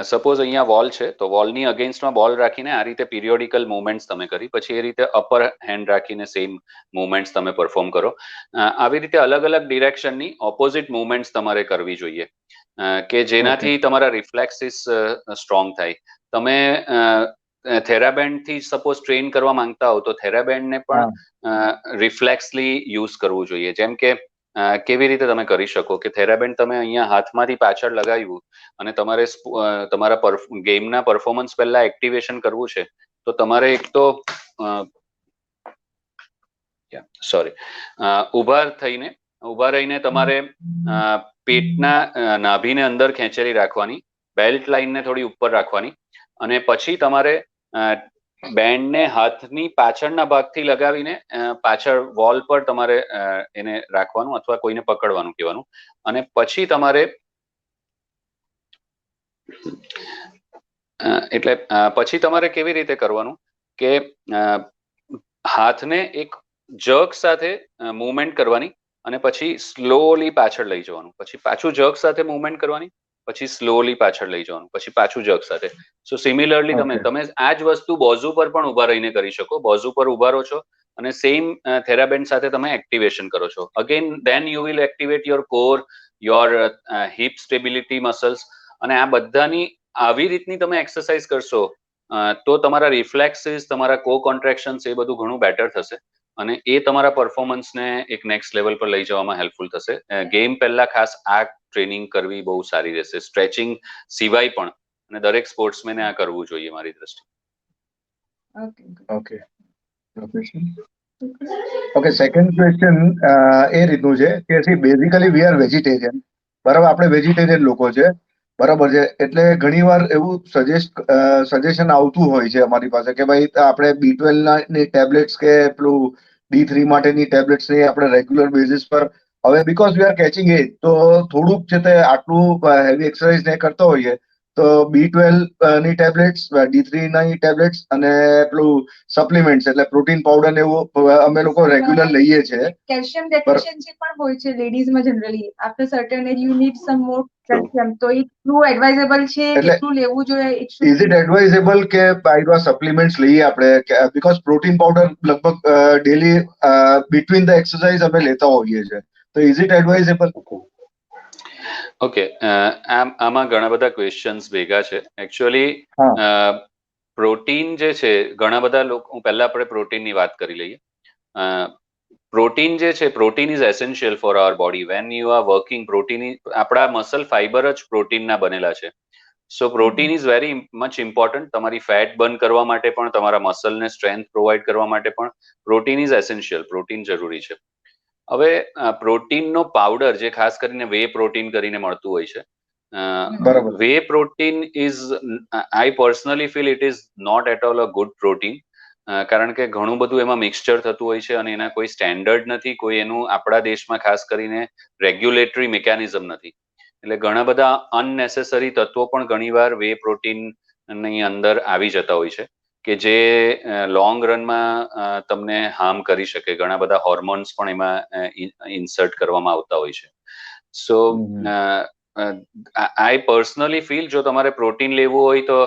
Speaker 2: સપોઝ અહીંયા વોલ છે તો વોલની અગેન્સ્ટમાં બોલ રાખીને આ રીતે પિરિયોડિકલ મુવમેન્ટ્સ તમે કરી, પછી એ રીતે અપર હેન્ડ રાખીને સેમ મુવમેન્ટ્સ તમે પરફોર્મ કરો. આવી રીતે અલગ અલગ ડિરેક્શનની ઓપોઝિટ મુવમેન્ટ્સ તમારે કરવી જોઈએ, કે જેનાથી તમારા રિફ્લેક્સિસ સ્ટ્રોંગ થાય. તમે થેરાબેન્ડ થી સપોઝ ટ્રેન કરવા માંગતા હો તો થેરાબેન્ડને પણ રિફ્લેક્સલી યુઝ કરવું જોઈએ. જેમ કે કેવી રીતે તમે કરી શકો કે થેરાબેન્ડ તમે અહીંયા હાથમાંથી પાછળ લગાવ્યું અને તમારે તમારા ગેમના પરફોર્મન્સ પહેલા એક્ટિવેશન કરવું છે, તો તમારે એક તો ઊભા રહીને તમારે પેટના નાભીને અંદર ખેંચેલી રાખવાની, બેલ્ટ લાઇનને થોડી ઉપર રાખવાની, અને પછી તમારે બેન્ડને હાથની પાછળના ભાગથી લગાવીને પાછળ વોલ પર તમારે એને રાખવાનું અથવા કોઈને પકડવાનું કહેવાનું. અને પછી તમારે પછી તમારે કેવી રીતે કરવાનું કે હાથને એક જર્ક સાથે મૂવમેન્ટ કરવાની, અને પછી સ્લોલી પાછળ લઈ જવાનું, પછી પાછું જર્ક સાથે મૂવમેન્ટ કરવાની, પછી સ્લોલી પાછળ લઈ જવાનું, પછી પાછું જર્ક સાથે. સો સિમિલરલી તમે આ જ વસ્તુ બોઝુ પર પણ ઉભા રહીને કરી શકો. બોઝુ પર ઉભા રહો છો અને સેમ થેરાબેન્ડ સાથે તમે એક્ટિવેશન કરો છો. Again then you will activate your core, your hip stability muscles, અને આ બધાની આવી રીતની તમે એક્સરસાઇઝ કરશો તો તમારા રિફ્લેક્સિસ, તમારા કો કોન્ટ્રેક્શન્સ એ બધું ઘણું બેટર થશે, અને એ તમારા પરફોર્મન્સને એક નેક્સ્ટ લેવલ પર લઈ જવામાં હેલ્પફુલ થશે. ગેમ પહેલા ખાસ આ ટ્રેનિંગ કરવી બહુ સારી રહેશે, સ્ટ્રેચિંગ સિવાય પણ, અને દરેક સ્પોર્ટ્સમેને આ કરવું જોઈએ મારી દ્રષ્ટિએ.
Speaker 4: ઓકે, સેકન્ડ ક્વેશ્ચન એ રીતનું છે કે C basically we are vegetarian, બરાબર? આપણે વેજીટેરિયન લોકો છે, બરાબર છે? એટલે ઘણીવાર એવું સજેશન આવતું હોય છે અમારી પાસે કે ભાઈ આપણે B12 ની ટેબ્લેટ્સ કે પેલું D3 માટેની ટેબ્લેટ્સ ની આપણે રેગ્યુલર બેઝિસ પર, હવે બીકોઝ વી આર કેચિંગ એજ, તો થોડુંક છે તે આટલું હેવી એક્સરસાઇઝ ને કરતો હોઈએ તો B12 ની ટેબ્લેટ્સ, D3 ની ટેબ્લેટ્સ અને પેલું સપ્લિમેન્ટ્સ એટલે પ્રોટીન પાવડર ને એવું અમે લોકો રેગ્યુલર લઈએ છીએ.
Speaker 3: કેલ્શિયમ ડેફિશિયન્સી પણ હોય છે લેડીઝમાં generally, after certain age you need some more calcium, તો એટલું એડવાઇઝેબલ છે, કેટલું લેવું જોઈએ?
Speaker 4: ઇઝ ઇટ એડવાઇઝેબલ કે બાય સપ્લિમેન્ટ્સ લઈએ આપણે? બીકોઝ પ્રોટીન પાવડર લગભગ ડેલી બિટવીન ધ એક્સરસાઇઝ અમે લેતા હોઈએ છીએ, તો ઇઝ ઇટ એડવાઇઝેબલ?
Speaker 2: ઓકે, આમાં ઘણા બધા ક્વેશ્ચન્સ ભેગા છે. એકચ્યુઅલી પ્રોટીન જે છે, ઘણા બધા લોકો, પહેલા આપણે પ્રોટીનની વાત કરી લઈએ. પ્રોટીન જે છે, protein is essential for our body. When you are working, protein, આપણા મસલ ફાઈબર જ પ્રોટીનના બનેલા છે. So protein is very much important. તમારી ફેટ બર્ન કરવા માટે પણ, તમારા મસલને સ્ટ્રેન્થ પ્રોવાઈડ કરવા માટે પણ પ્રોટીન ઇઝ એસેન્શિયલ, પ્રોટીન જરૂરી છે. હવે પ્રોટીનનો પાવડર, જે ખાસ કરીને વે પ્રોટીન કરીને મળતું હોય છે,
Speaker 4: બરાબર.
Speaker 2: Whey protein is, I personally feel it is not at all a good protein, કારણ કે ઘણું બધું એમાં મિક્સચર થતું હોય છે અને એના કોઈ સ્ટેન્ડર્ડ નથી, કોઈ એનું આપણા દેશમાં ખાસ કરીને રેગ્યુલેટરી મિકેનિઝમ નથી. એટલે ઘણા બધા અનનેસેસરી તત્વો પણ ઘણીવાર વે પ્રોટીન ની અંદર આવી જતા હોય છે કે જે લોંગ રનમાં તમને હાર્મ કરી શકે. ઘણા બધા હોર્મોન્સ પણ એમાં ઇન્સર્ટ કરવામાં આવતા હોય છે. સો આઈ પર્સનલી ફીલ જો તમારે પ્રોટીન લેવું હોય તો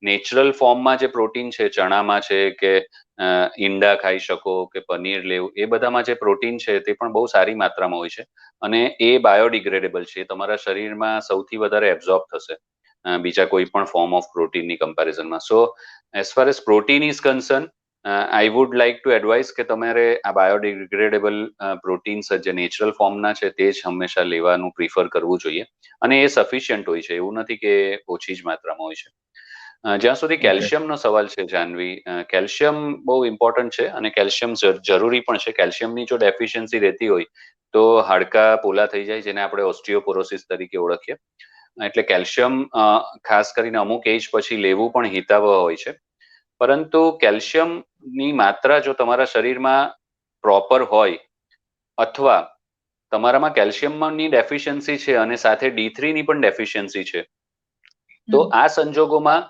Speaker 2: નેચરલ ફોર્મમાં જે પ્રોટીન છે, ચણામાં છે કે ઈંડા ખાઈ શકો કે પનીર લેવું, એ બધામાં જે પ્રોટીન છે તે પણ બહુ સારી માત્રામાં હોય છે અને એ બાયોડિગ્રેડેબલ છે. તમારા શરીરમાં સૌથી વધારે એબ્ઝોર્બ થશે બીજા કોઈ પણ ફોર્મ ઓફ પ્રોટીનની કમ્પેરિઝનમાં. So as far as protein is concern, I would like to advise કે તમારે આ બાયોડિગ્રેડેબલ પ્રોટીન્સ જે નેચરલ ફોર્મના છે તે જ હંમેશા લેવાનું પ્રિફર કરવું જોઈએ અને એ સફિશિયન્ટ હોય છે, એવું નથી કે ઓછી જ માત્રામાં હોય છે. જ્યાં સુધી કેલ્શિયમનો સવાલ છે જાનવી, કેલ્શિયમ બહુ ઇમ્પોર્ટન્ટ છે અને કેલ્શિયમ જરૂરી પણ છે. કેલ્શિયમની જો ડેફિશિયન્સી રહેતી હોય તો હાડકા પોલા થઈ જાય, જેને આપણે ઓસ્ટિયોપોરોસિસ તરીકે ઓળખીએ. એટલે કેલ્શિયમ ખાસ કરીને અમુક એજ પછી લેવું પણ હિતાવહ હોય છે. પરંતુ કેલ્શિયમની માત્રા જો તમારા શરીરમાં પ્રોપર હોય અથવા તમારામાં કેલ્શિયમની ડેફિશિયન્સી છે અને સાથે D3 ની પણ ડેફિશિયન્સી છે, તો આ સંજોગોમાં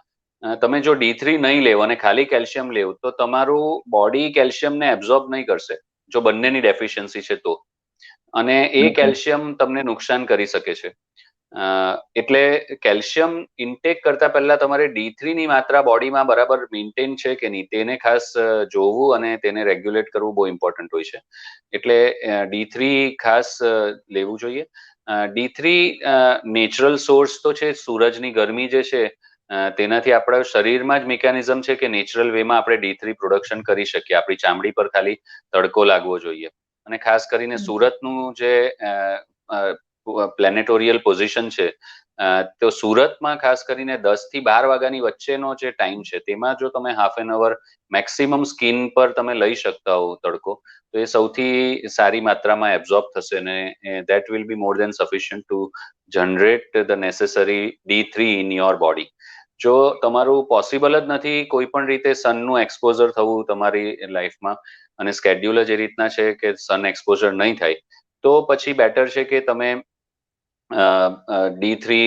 Speaker 2: તમે જો D3 નહીં લેવો અને ખાલી કેલ્શિયમ લેવો તો તમારું બોડી કેલ્શિયમને એબ્ઝોર્બ નહીં કરશે જો બંનેની ડેફિશિયન્સી છે તો, અને એ કેલ્શિયમ તમને નુકસાન કરી શકે છે. એટલે કેલ્શિયમ ઇન્ટેક કરતા પહેલા તમારે D3 ની માત્રા બોડીમાં બરાબર મેન્ટેન છે કે નહીં તેને ખાસ જોવું અને તેને રેગ્યુલેટ કરવું બહુ ઇમ્પોર્ટન્ટ હોય છે. એટલે D3 ખાસ લેવું જોઈએ. D3 નેચરલ સોર્સ તો છે, સૂરજની ગરમી જે છે તેનાથી આપણા શરીરમાં જ મિકેનિઝમ છે કે નેચરલ વેમાં આપણે D3 પ્રોડક્શન કરી શકીએ. આપણી ચામડી પર ખાલી તડકો લાગવો જોઈએ. અને ખાસ કરીને સુરતનું જે પ્લેનેટોરિયલ પોઝિશન છે, તો સુરતમાં ખાસ કરીને 10 થી 12 વાગ્યાની વચ્ચેનો જે ટાઈમ છે તેમાં જો તમે half an hour maximum skin પર તમે લઈ શકતા હો તડકો, તો એ સૌથી સારી માત્રામાં એબ્ઝોર્બ થશે અને that will be more than sufficient to generate the necessary D3 in your body. જો તમારું પોસિબલ જ નથી કોઈ પણ રીતે સનનું એક્સપોઝર થવું તમારી લાઈફમાં અને સ્કેડ્યુલ જ એ રીતના છે કે સન એક્સપોઝર નહીં થાય, તો પછી બેટર છે કે તમે D3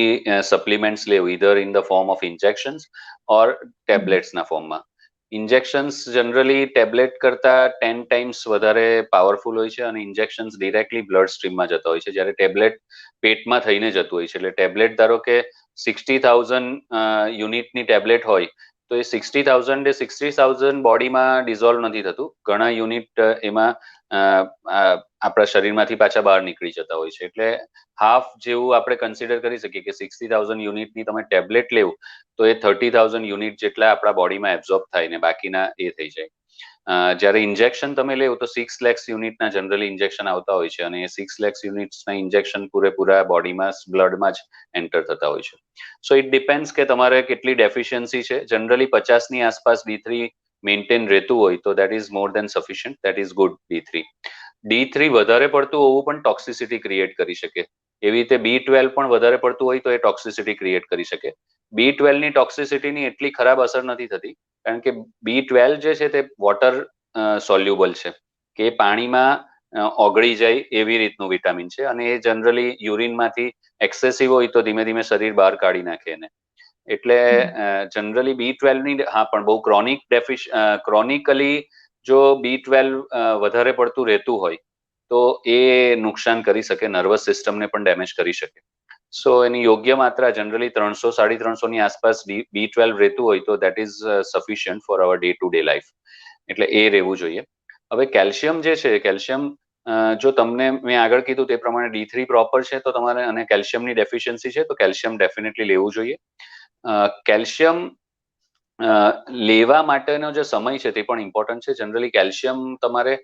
Speaker 2: સપ્લિમેન્ટ્સ લેવું, either in the form of injections or ટેબ્લેટ્સના ફોર્મમાં. ઇન્જેક્શન્સ જનરલી ટેબ્લેટ કરતા 10 ટાઈમ્સ વધારે પાવરફુલ હોય છે અને ઇન્જેક્શન્સ ડિરેક્ટલી બ્લડ સ્ટ્રીમમાં જતા હોય છે, જ્યારે ટેબ્લેટ પેટમાં થઈને જતું હોય છે. એટલે ટેબ્લેટ ધારો કે 60,000 યુનિટની ટેબ્લેટ હોય તો એ 60,000 બોડીમાં ડિઝોલ્વ નથી થતું, ઘણા યુનિટ એમાં આપણા શરીરમાંથી પાછા બહાર નીકળી જતા હોય છે. એટલે હાફ જેવું આપણે કન્સિડર કરી શકીએ કે 60,000 યુનિટની તમે ટેબ્લેટ લેવું તો એ 30,000 યુનિટ જેટલા આપણા બોડીમાં એબ્ઝોર્બ થાય ને બાકીના એ થઈ જાય. જ્યારે ઇન્જેક્શન તમે લેવો તો 6 lakhs યુનિટના જનરલી ઇન્જેક્શન આવતા હોય છે અને એ 6 lakhs યુનિટ્સના ઇન્જેક્શન પૂરેપૂરા બોડીમાં બ્લડમાં જ એન્ટર થતા હોય છે. સો ઇટ ડિપેન્ડ્સ કે તમારે કેટલી ડેફિશિયન્સી છે. જનરલી 50ની આસપાસ D3 મેન્ટેન રહેતું હોય તો that is more than sufficient, that is good. D3 વધારે પડતું હોવું પણ ટોક્સિસિટી ક્રિએટ કરી શકે. એવી રીતે B12 પણ વધારે પડતું હોય તો એ ટોક્સિસિટી ક્રિએટ કરી શકે. B12 ની ટોક્સિસિટીની એટલી ખરાબ અસર નથી થતી કારણ કે B12 જે છે તે વોટર સોલ્યુબલ છે, કે પાણીમાં ઓગળી જાય એવી રીતનું વિટામિન છે અને એ જનરલી યુરિનમાંથી એક્સેસિવ હોય તો ધીમે ધીમે શરીર બહાર કાઢી નાખે એને. એટલે જનરલી B12 ની હા પણ બહુ ક્રોનિકલી જો B12 વધારે પડતું રહેતું હોય તો એ નુકસાન કરી શકે, નર્વસ સિસ્ટમને પણ ડેમેજ કરી શકે. સો એની યોગ્ય માત્રા જનરલી 300-350 ની આસપાસ B12 રહેતું હોય તો that is sufficient for our day to day life. એટલે એ રહેવું જોઈએ. હવે કેલ્શિયમ જે છે, કેલ્શિયમ જો તમને મેં આગળ કીધું તે પ્રમાણે D3 પ્રોપર છે તો તમારે અને કેલ્શિયમની ડેફિશિયન્સી છે તો કેલ્શિયમ ડેફિનેટલી લેવું જોઈએ. કેલ્શિયમ લેવા માટેનો જે સમય છે તે પણ ઇમ્પોર્ટન્ટ છે. જનરલી કેલ્શિયમ તમારે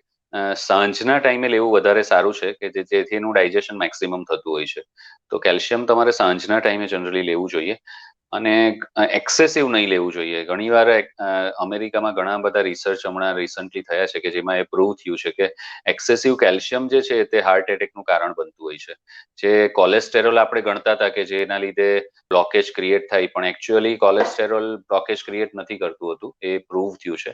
Speaker 2: સાંજના ટાઈમે લેવું વધારે સારું છે કે જેથી એનું ડાયજેશન મેક્સિમમ થતું હોય છે. તો કેલ્શિયમ તમારે સાંજના ટાઈમે જનરલી લેવું જોઈએ અને એક્સેસિવ નહીં લેવું જોઈએ. ઘણીવાર અમેરિકામાં ઘણા બધા રિસર્ચ હમણાં રિસન્ટલી થયા છે કે જેમાં એ પ્રૂવ થયું છે કે એક્સેસિવ કેલ્શિયમ જે છે તે હાર્ટ એટેકનું કારણ બનતું હોય છે. જે કોલેસ્ટેરોલ આપણે ગણતા હતા કે જેના લીધે બ્લોકેજ ક્રિએટ થાય, પણ એકચ્યુઅલી કોલેસ્ટેરોલ બ્લોકેજ ક્રિએટ નથી કરતું હતું, એ પ્રૂવ થયું છે.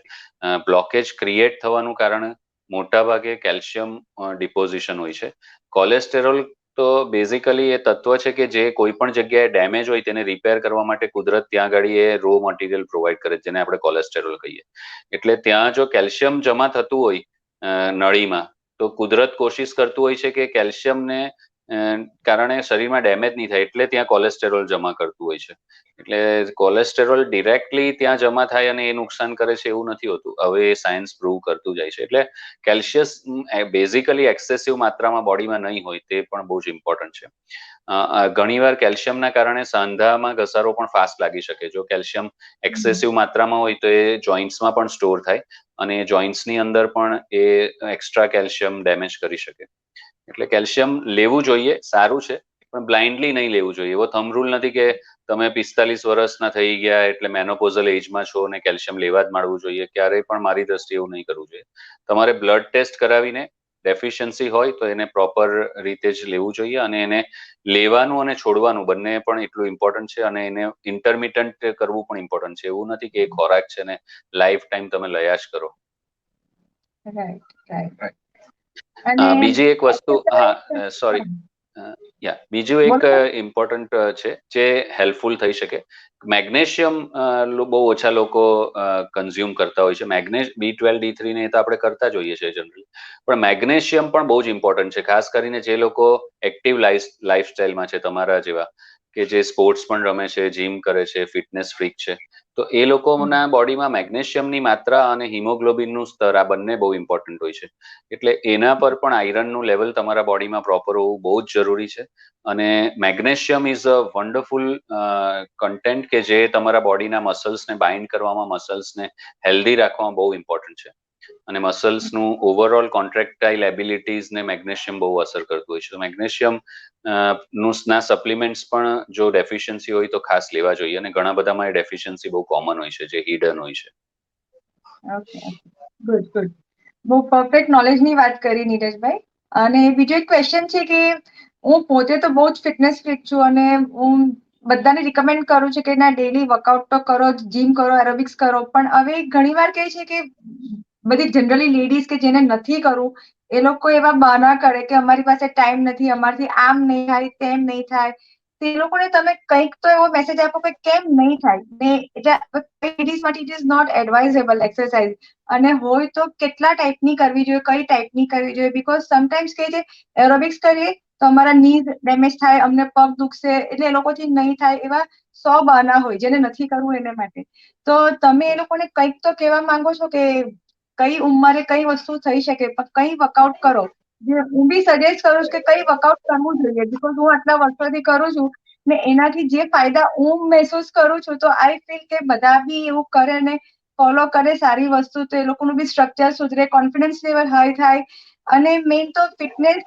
Speaker 2: બ્લોકેજ ક્રિએટ થવાનું કારણ મોટા ભાગે કેલ્શિયમ ડિપોઝિશન હોય છે. કોલેસ્ટેરોલ તો બેઝિકલી એ તત્વ છે કે જે કોઈ પણ જગ્યાએ ડેમેજ હોય તેને રિપેર કરવા માટે કુદરત ત્યાં આગળ એ રો મટીરિયલ પ્રોવાઈડ કરે છે, જેને આપણે કોલેસ્ટેરોલ કહીએ. એટલે ત્યાં જો કેલ્શિયમ જમા થતું હોય નળીમાં, તો કુદરત કોશિશ કરતું હોય છે કે કેલ્શિયમને કારણે શરીરમાં ડેમેજ નહીં થાય, એટલે ત્યાં કોલેસ્ટેરોલ જમા કરતું હોય છે. એટલે કોલેસ્ટેરોલ ડિરેક્ટલી ત્યાં જમા થાય અને એ નુકસાન કરે છે એવું નથી હોતું. હવે એ સાયન્સ પ્રૂવ કરતું જાય છે. એટલે કેલ્શિયમ બેઝિકલી એક્સેસિવ માત્રામાં બોડીમાં નહીં હોય તે પણ બહુ જ ઇમ્પોર્ટન્ટ છે. ઘણીવાર કેલ્શિયમના કારણે સાંધામાં ઘસારો પણ ફાસ્ટ લાગી શકે. જો કેલ્શિયમ એક્સેસિવ માત્રામાં હોય તો એ જોઈન્ટ્સમાં પણ સ્ટોર થાય અને જોઈન્ટ્સની અંદર પણ એ એક્સ્ટ્રા કેલ્શિયમ ડેમેજ કરી શકે. એટલે કેલ્શિયમ લેવું જોઈએ, સારું છે, પણ બ્લાઇન્ડલી નહીં લેવું જોઈએ. એવો થંબ રૂલ નથી કે તમે 45 વર્ષના થઈ ગયા એટલે મેનોપોઝલ એજમાં છો અને કેલ્શિયમ લેવા જ માંડવું જોઈએ. ક્યારેય પણ મારી દ્રષ્ટિએ એવું નહીં કરવું જોઈએ. તમારે બ્લડ ટેસ્ટ કરાવીને ડેફિશિયન્સી હોય તો એને પ્રોપર રીતે જ લેવું જોઈએ, અને એને લેવાનું અને છોડવાનું બંને પણ એટલું ઇમ્પોર્ટન્ટ છે, અને એને ઇન્ટરમિટન્ટ કરવું પણ ઇમ્પોર્ટન્ટ છે. એવું નથી કે એ ખોરાક છે ને લાઈફ ટાઈમ તમે લયા જ કરો.
Speaker 3: રાઈટ.
Speaker 2: બીજી એક વસ્તુ, સોરી, બીજું એક ઇમ્પોર્ટન્ટ છે જે હેલ્પફુલ થઈ શકે. મેગ્નેશિયમ બહુ ઓછા લોકો કન્ઝ્યુમ કરતા હોય છે. B12 D3 ને એ તો આપણે કરતા જ હોઈએ છીએ જનરલી, પણ મેગ્નેશિયમ પણ બહુ જ ઇમ્પોર્ટન્ટ છે. ખાસ કરીને જે લોકો એક્ટિવ લાઈફસ્ટાઈલમાં છે, તમારા જેવા, કે જે સ્પોર્ટ્સ પણ રમે છે, જીમ કરે છે, ફિટનેસ ફ્રીક છે, તો એ લોકોના બોડીમાં મેગ્નેશિયમની માત્રા અને હિમોગ્લોબિનનું સ્તર આ બંને બહુ ઇમ્પોર્ટન્ટ હોય છે. એટલે એના પર પણ આયરનનું લેવલ તમારા બોડીમાં પ્રોપર હોવું બહુ જ જરૂરી છે. અને magnesium is a wonderful content કે જે તમારા બોડીના મસલ્સને બાઇન્ડ કરવામાં, મસલ્સને હેલ્ધી રાખવામાં બહુ ઇમ્પોર્ટન્ટ છે. અને મસલ્સનું ઓવરઓલ કોન્ટ્રેક્ટાઇલ એબિલિટીઝને મેગ્નેશિયમ બહુ અસર કરતું હોય છે. મેગ્નેશિયમ ના સપ્લિમેન્ટ્સ પણ જો ડેફિશિયન્સી હોય તો ખાસ લેવા જોઈએ, અને ઘણા બધામાં એ ડેફિશિયન્સી બહુ કોમન હોય છે, જે હિડન હોય છે.
Speaker 3: Okay, good. બહુ પરફેક્ટ નોલેજની વાત કરી નીરજભાઈ. અને બીજો એક ક્વેશ્ચન છે કે હું પોતે તો બહુ જ ફિટનેસ ફ્રીક છું, અને હું બધાને રિકમેન્ડ કરું છું કે ના ડેલી વર્કઆઉટ તો કરો, જીમ કરો, એરોબિક્સ કરો, પણ હવે ઘણીવાર કહે છે કે બધી જનરલી લેડીઝ કે જેને નથી કરવું, એ લોકો એવા બહાના કરે કે અમારી પાસે ટાઈમ નથી, અમારથી આમ નહીં થાય, તેમ નહીં થાય. તે લોકોને તમે કંઈક તો એવો મેસેજ આપો કે કેમ નહીં થાય ને. લેડીઝ માટે it is not advisable exercise, અને હોય તો કેટલા ટાઈપની કરવી જોઈએ, કઈ ટાઈપની કરવી જોઈએ. બીકોઝ સમટાઈમ્સ કહે છે એરોબિક્સ કરીએ તો અમારા નીઝ ડેમેજ થાય, અમને પગ દુખશે, એટલે એ લોકોથી નહીં થાય. એવા 100 બહાના હોય જેને નથી કરવું એને માટે. તો તમે એ લોકોને કંઈક તો કહેવા માંગો છો કે કઈ ઉંમરે કઈ વસ્તુ થઈ શકે, પણ કઈ વર્કઆઉટ કરો. હું બી સજેસ્ટ કરું છું કે કઈ વર્કઆઉટ કરવું જોઈએ, બીકોઝ હું આટલા વર્ષોથી કરું છું ને એનાથી જે ફાયદા હું મહેસૂસ કરું છું, તો આઈ ફીલ કે બધા બી એવું કરે ને ફોલો કરે સારી વસ્તુ, તો એ લોકોનું બી સ્ટ્રક્ચર સુધરે, કોન્ફિડન્સ લેવલ હાઈ થાય, અને મેઇન તો ફિટનેસ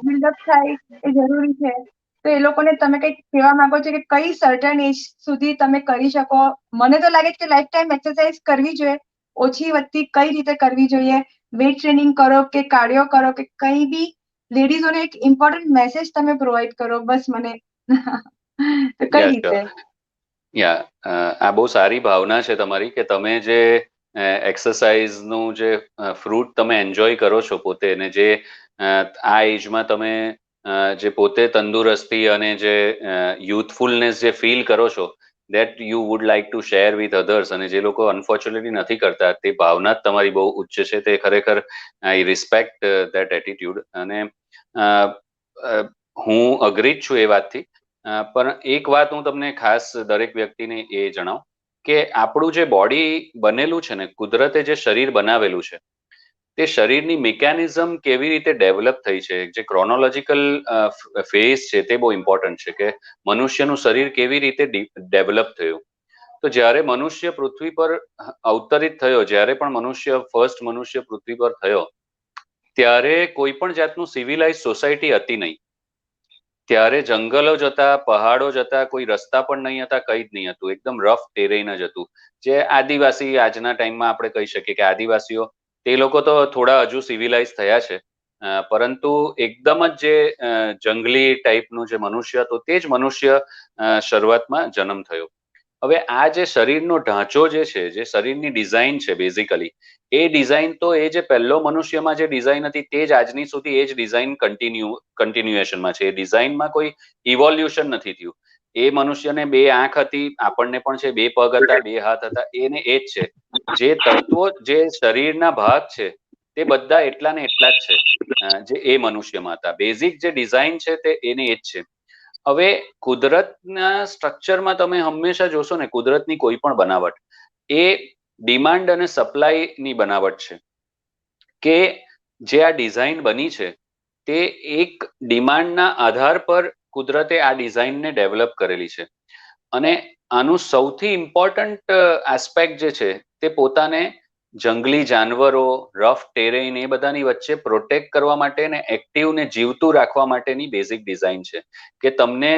Speaker 3: બિલ્ડઅપ થાય એ જરૂરી છે. તો એ લોકોને તમે કંઈક કહેવા માંગો છો કે કઈ સર્ટન એજ સુધી તમે કરી શકો? મને તો લાગે છે કે લાઈફ ટાઈમ એક્સરસાઇઝ કરવી જોઈએ, ઓછી વધતી કઈ રીતે કરવી જોઈએ, વેઇટ ટ્રેનિંગ કરો કે કાર્ડિયો કરો કે કઈ બી, લેડીઝોને એક ઇમ્પોર્ટન્ટ મેસેજ તમે પ્રોવાઈડ કરો બસ મને. તો કઈ રીતે?
Speaker 2: આ બહુ સારી ભાવના છે તમારી, કે તમે જે એક્સરસાઇઝનું જે ફ્રૂટ તમે એન્જોય કરો છો પોતે, ને જે આ એજમાં તમે જે પોતે તંદુરસ્તી અને જે યુથફુલનેસ જે ફીલ કરો છો, that you would like two share with others. અને જે લોકો અનફોર્ચ્યુનેટલી નથી કરતા, તે ભાવના જ તમારી બહુ ઉચ્ચ છે. તે ખરેખર આઈ રિસ્પેક્ટ દેટ એટીટ્યુડ, અને હું અગ્રી જ છું એ વાતથી. પણ એક વાત હું તમને ખાસ દરેક વ્યક્તિને એ જણાવું કે આપણું જે બોડી બનેલું છે ને, કુદરતે જે શરીર બનાવેલું છે, તે શરીરની મિકેનિઝમ કેવી રીતે ડેવલપ થઈ છે, જે ક્રોનોલોજીકલ ફેઝ છે, તે બહુ ઇમ્પોર્ટન્ટ છે. કે મનુષ્યનું શરીર કેવી રીતે ડેવલપ થયું. તો જ્યારે મનુષ્ય પૃથ્વી પર અવતરિત થયો, જ્યારે પણ ફર્સ્ટ મનુષ્ય પૃથ્વી પર થયો, ત્યારે કોઈ પણ જાતનું સિવિલાઇઝ સોસાયટી હતી નહીં. ત્યારે જંગલો જ હતા, પહાડો જ હતા, કોઈ રસ્તા પણ નહીં હતા, કંઈ જ નહીં હતું, એકદમ રફ ટેરેન જ હતું. જે આદિવાસી આજના ટાઈમમાં આપણે કહી શકીએ કે આદિવાસીઓ, તે લોકો તો થોડા હજુ સિવિલાઇઝ થયા છે, પરંતુ એકદમ જ જે જંગલી ટાઈપનું જે મનુષ્ય હતો તે જ મનુષ્ય શરૂઆતમાં જન્મ થયો. હવે આ જે શરીરનો ઢાંચો જે છે, જે શરીરની ડિઝાઇન છે બેઝિકલી, એ ડિઝાઇન તો એ જે પહેલો મનુષ્યમાં જે ડિઝાઇન હતી તે જ આજની સુધી એ જ ડિઝાઇન કન્ટિન્યુએશનમાં છે. એ ડિઝાઇનમાં કોઈ ઇવોલ્યુશન નથી થયું. એ મનુષ્યને 2 આંખ હતી, આપણને પણ છે, 2 પગ હતા, 2 હાથ હતા, એને એ જ છે. જે તત્વો, જે શરીરના ભાગ છે, તે બધા એટલા ને એટલા જ છે જે એ મનુષ્યમાં હતા. બેઝિક જે ડિઝાઇન છે તે એને એ જ છે. હવે કુદરતના સ્ટ્રક્ચરમાં તમે હંમેશા જોશો ને, કુદરતની કોઈ પણ બનાવટ એ ડિમાન્ડ અને સપ્લાયની બનાવટ છે. કે જે આ ડિઝાઇન બની છે તે એક ડિમાન્ડના આધાર પર કુદરતે આ ડિઝાઇનને ડેવલપ કરેલી છે. અને આનું સૌથી ઇમ્પોર્ટન્ટ એસ્પેક્ટ જે છે તે પોતાને જંગલી જાનવરો, રફ ટેરેન, એ બધાની વચ્ચે પ્રોટેક્ટ કરવા માટે ને એક્ટિવ ને જીવતું રાખવા માટેની બેઝિક ડિઝાઇન છે. કે તમને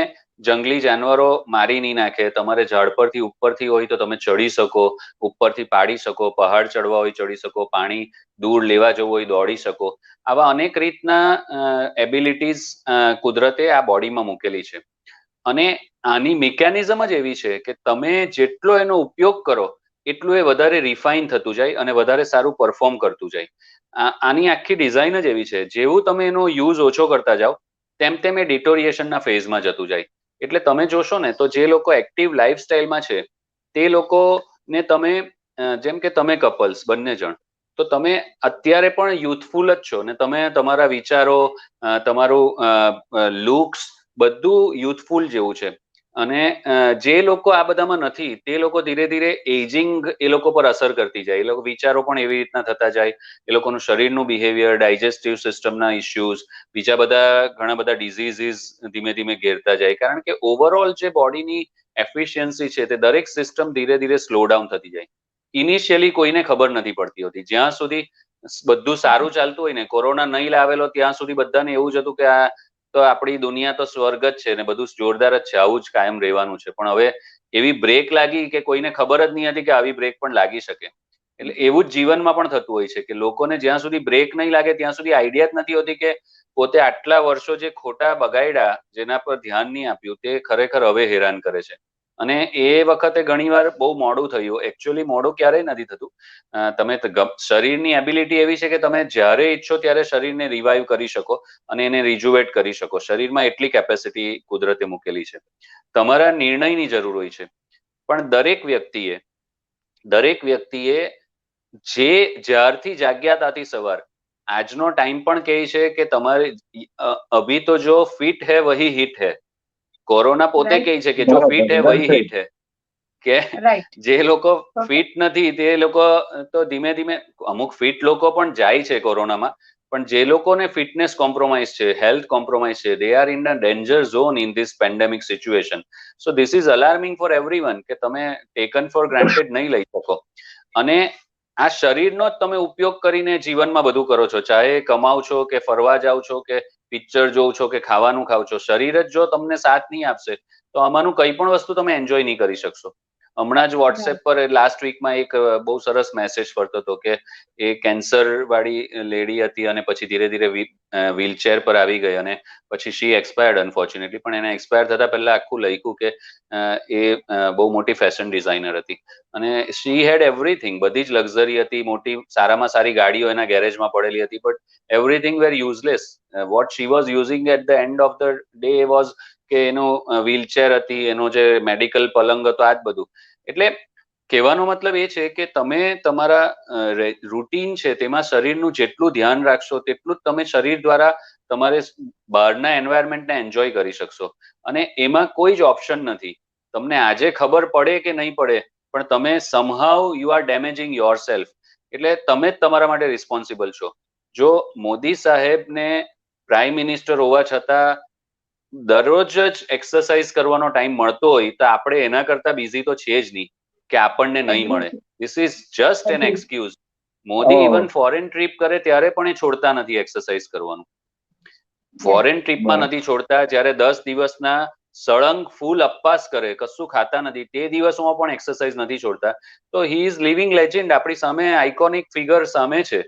Speaker 2: જંગલી જાનવરો મારી નહીં નાખે, તમારે ઝાડ પરથી ઉપરથી હોય તો તમે ચડી શકો, ઉપરથી પાડી શકો, પહાડ ચડવા હોય ચડી શકો, પાણી દૂર લેવા જવું હોય દોડી શકો. આવા અનેક રીતના એબિલિટીઝ કુદરતે આ બોડીમાં મૂકેલી છે. અને આની મિકેનિઝમ જ એવી છે કે તમે જેટલો એનો ઉપયોગ કરો એટલું એ વધારે રિફાઇન થતું જાય અને વધારે સારું પરફોર્મ કરતું જાય. આની આખી ડિઝાઇન જ એવી છે. જેવું તમે એનો યુઝ ઓછો કરતા જાઓ તેમ તેમ એ ડિટોરિએશનના ફેઝમાં જતું જાય. એટલે તમે જોશો ને તો જે લોકો એક્ટિવ લાઈફસ્ટાઈલમાં છે તે લોકોને તમે, જેમ કે તમે કપલ્સ બંને જણ, તો તમે અત્યારે પણ યુથફુલ જ છો ને, તમે તમારા વિચારો, તમારું લુક્સ બધું યુથફુલ જેવું છે. અને જે લોકો આ બધામાં નથી તે લોકો ધીરે ધીરે એજિંગ એ લોકો પર અસર કરતી જાય. એ લોકો વિચારો પણ એવી રીતના થતા જાય, એ લોકોનું શરીરનું બિહેવિયર, ડાયજેસ્ટિવ સિસ્ટમના ઇશ્યુઝ, બીજા બધા ઘણા બધા ડિઝીઝીસ ધીમે ધીમે ઘેરતા જાય. કારણ કે ઓવરઓલ જે બોડીની એફિશિયન્સી છે તે દરેક સિસ્ટમ ધીરે ધીરે સ્લો ડાઉન થતી જાય. ઇનિશિયલી કોઈને ખબર નથી પડતી હોતી. જ્યાં સુધી બધું સારું ચાલતું હોય ને, કોરોના નહીં લાવેલો ત્યાં સુધી બધાને એવું જ હતું કે આ તો આપણી દુનિયા તો સ્વર્ગ જ છે ને બધું જોરદાર જ છે, આવું જ કાયમ રહેવાનું છે. પણ હવે એવી બ્રેક લાગી કે કોઈને ખબર જ નહીં હતી કે આવી બ્રેક પણ લાગી શકે. એટલે એવું જ જીવનમાં પણ થતું હોય છે કે લોકોને જ્યાં સુધી બ્રેક નહીં લાગે ત્યાં સુધી આઈડિયા જ નથી હોતી કે પોતે આટલા વર્ષો જે ખોટા બગાડ્યા, જેના પર ધ્યાન નહીં આપ્યું, તે ખરેખર હવે હેરાન કરે છે. અને એ વખતે ઘણીવાર બહુ મોડું થયું. એકચ્યુઅલી મોડું ક્યારેય નથી થતું. તમે શરીરની એબિલિટી એવી છે કે તમે જ્યારે ઈચ્છો ત્યારે શરીરને રિવાઈવ કરી શકો અને એને રિજુવેટ કરી શકો. શરીરમાં એટલી કેપેસિટી કુદરતે મૂકેલી છે. તમારા નિર્ણયની જરૂર હોય છે. પણ દરેક વ્યક્તિએ જે જ્યારથી જાગ્યા તાથી સવાર, આજનો ટાઈમ પણ કહે છે કે તમારે અભી તો જો ફિટ હે વહી હિટ હે. કોરોના પોતે કહે છે કે જો ફિટ હે વહી હિટ હે. કે જે લોકો ફિટ નથી તે લોકો તો ધીમે ધીમે, અમુક ફિટ લોકો પણ જાય છે કોરોનામાં, પણ જે લોકોને ફિટનેસ કોમ્પ્રોમાઇઝ છે, હેલ્થ કોમ્પ્રોમાઇઝ છે, they are in a danger zone in this pandemic situation. So this is અલાર્મિંગ four everyone કે તમે ટેકન ફોર ગ્રાન્ટેડ નહીં લઈ શકો. અને આ શરીરનો જ તમે ઉપયોગ કરીને જીવનમાં બધું કરો છો, ચાહે કમાવ છો કે ફરવા જાઓ છો કે પિક્ચર જોવ છો કે ખાવાનું ખાવ છો. શરીર જ જો તમને સાથ નહીં આપશે તો આમાંનું કંઈ પણ વસ્તુ તમે એન્જોય નહીં કરી શકશો. હમણાં જ વોટ્સએપ પર લાસ્ટ વીકમાં એક બહુ સરસ મેસેજ ફરતો હતો કે એ કેન્સર વાળી લેડી હતી અને પછી ધીરે ધીરે વ્હીલચેર પર આવી ગઈ અને પછી શી એક્સપાયર્ડ અનફોર્ચ્યુનેટલી. પણ એને એક્સપાયર થતા પહેલા આખું લખ્યું કે એ બહુ મોટી ફેશન ડિઝાઇનર હતી અને શી હેડ એવરીથિંગ, બધી જ લક્ઝરી હતી, મોટી સારામાં સારી ગાડીઓ એના ગેરેજમાં પડેલી હતી, but everything were useless. What she was using at the end of the day was કે એનું વ્હીલચેર હતી, એનો જે મેડિકલ પલંગ હતો, આ જ બધું. એટલે કહેવાનો મતલબ એ છે કે તમે તમારા રૂટીન છે તેમાં શરીરનું જેટલું ધ્યાન રાખશો તેટલું જ તમે શરીર દ્વારા તમારે બહારના એન્વાયરમેન્ટને એન્જોય કરી શકશો. અને એમાં કોઈ જ ઓપ્શન નથી. તમને આજે ખબર પડે કે નહીં પડે, પણ તમે સમહાઉ you are damaging your self. એટલે તમે જ તમારા માટે રિસ્પોન્સિબલ છો. જો મોદી સાહેબને પ્રાઇમ મિનિસ્ટર હોવા છતાં દરરોજ જ એક્સરસાઇઝ કરવાનો ટાઈમ મળતો હોય તો આપણે એના કરતા બિઝી તો છે જ નહીં કે આપણને નહીં મળે. This is just an excuse. Modi even foreign trip કરે ત્યારે પણ એ છોડતા નથી એક્સરસાઇઝ કરવાનું. ફોરેન ટ્રીપમાં
Speaker 4: બરાબર.
Speaker 2: નથી છોડતા, જ્યારે 10 દિવસના સળંગ ફૂલ અપવાસ કરે, કશું ખાતા નથી, તે દિવસોમાં પણ એક્સરસાઇઝ નથી છોડતા. તો હી ઇઝ લિવિંગ લેજેન્ડ. આપણી સામે આઇકોનિક ફિગર સામે છે.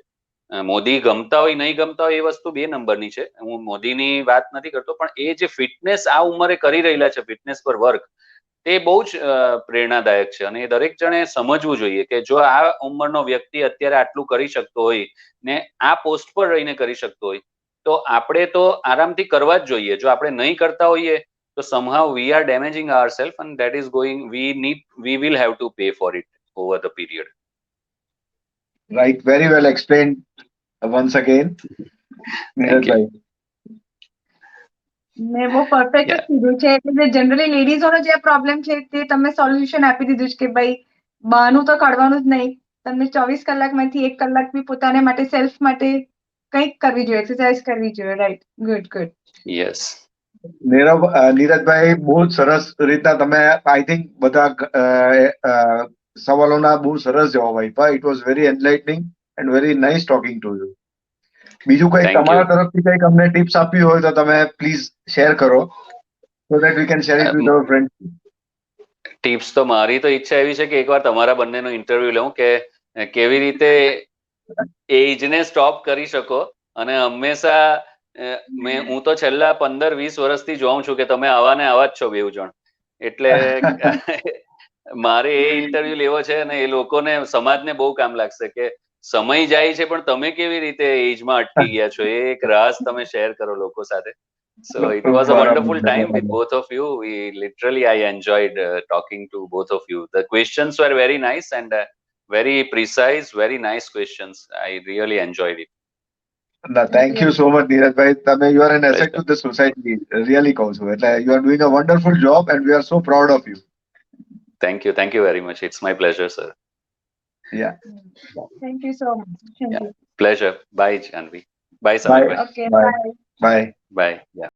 Speaker 2: મોદી ગમતા હોય નહીં ગમતા હોય એ વસ્તુ બે નંબરની છે. હું મોદીની વાત નથી કરતો, પણ એ જે ફિટનેસ આ ઉંમરે કરી રહેલા છે, ફિટનેસ પર વર્ક, તે બહુ જ પ્રેરણાદાયક છે. અને દરેક જણે સમજવું જોઈએ કે જો આ ઉંમરનો વ્યક્તિ અત્યારે આટલું કરી શકતો હોય ને આ પોસ્ટ પર રહીને કરી શકતો હોય, તો આપણે તો આરામથી કરવા જ જોઈએ. જો આપણે નહીં કરતા હોઈએ તો somehow we are damaging ourselves, and that is going, we will have to pay for it over the period.
Speaker 4: Right, very well explained once again,
Speaker 2: Thank you.
Speaker 4: નીરજભાઈ.
Speaker 3: મેં બહુ પરફેક્ટ જ
Speaker 2: Yeah.
Speaker 3: કીધું છે. એટલે જનરલી લેડીઝોનો જે પ્રોબ્લેમ છે તે તમે સોલ્યુશન આપી દીધું છે કે ભાઈ બહાનું તો કાઢવાનું જ નહીં. તમને 24 કલાકમાંથી 1 કલાક બી પોતાને માટે સેલ્ફ માટે કંઈક કરવી જોઈએ, એક્સરસાઇઝ કરવી જોઈએ. Right, good good.
Speaker 2: Yes.
Speaker 4: નીરજભાઈ, બહુ જ સરસ રીતના તમે આઈ થિંક બધા સવાલોના બહુ સરસ જવાબ આપ્યા. It was very enlightening and very nice talking to you. બીજું કંઈક
Speaker 2: Thank you.
Speaker 4: તમારા તરફથી કંઈક અમને ટિપ્સ આપવી હોય તો તમે પ્લીઝ શેર કરો, so that we can share it with our friends.
Speaker 2: Tips તો મારી તો ઈચ્છા એવી છે કે એકવાર તમારા બંનેનો ઇન્ટરવ્યુ લઉં કે કેવી રીતે એજને સ્ટોપ કરી શકો. અને હંમેશા હું તો છેલ્લા 15-20 વર્ષથી જોઉં છું કે તમે આવા ને આવા જ છો બેઉ જણ. એટલે મારે એ ઇન્ટરવ્યુ લેવો છે અને એ લોકોને, સમાજને બહુ કામ લાગશે કે સમય જાય છે પણ તમે કેવી રીતે એજમાં અટકી ગયા છો. એ એક રાઝ તમે શેર કરો લોકો સાથે. So it was a wonderful time with both of you. I enjoyed talking to both of you. The questions were very nice and very precise, very nice questions. I really enjoyed it.
Speaker 4: Thank you so much નીરજભાઈ. તમે you are an asset to the society, really કહું છું. એટલે you are doing a wonderful job and we are so proud of you.
Speaker 2: Thank you very much. It's my pleasure, sir.
Speaker 4: Yeah,
Speaker 3: thank you so much. Thank you.
Speaker 2: Pleasure. Bye, Janvi. Bye, Samir.
Speaker 3: Okay,
Speaker 4: Bye.
Speaker 3: Bye.
Speaker 4: Bye.
Speaker 2: Bye. Yeah.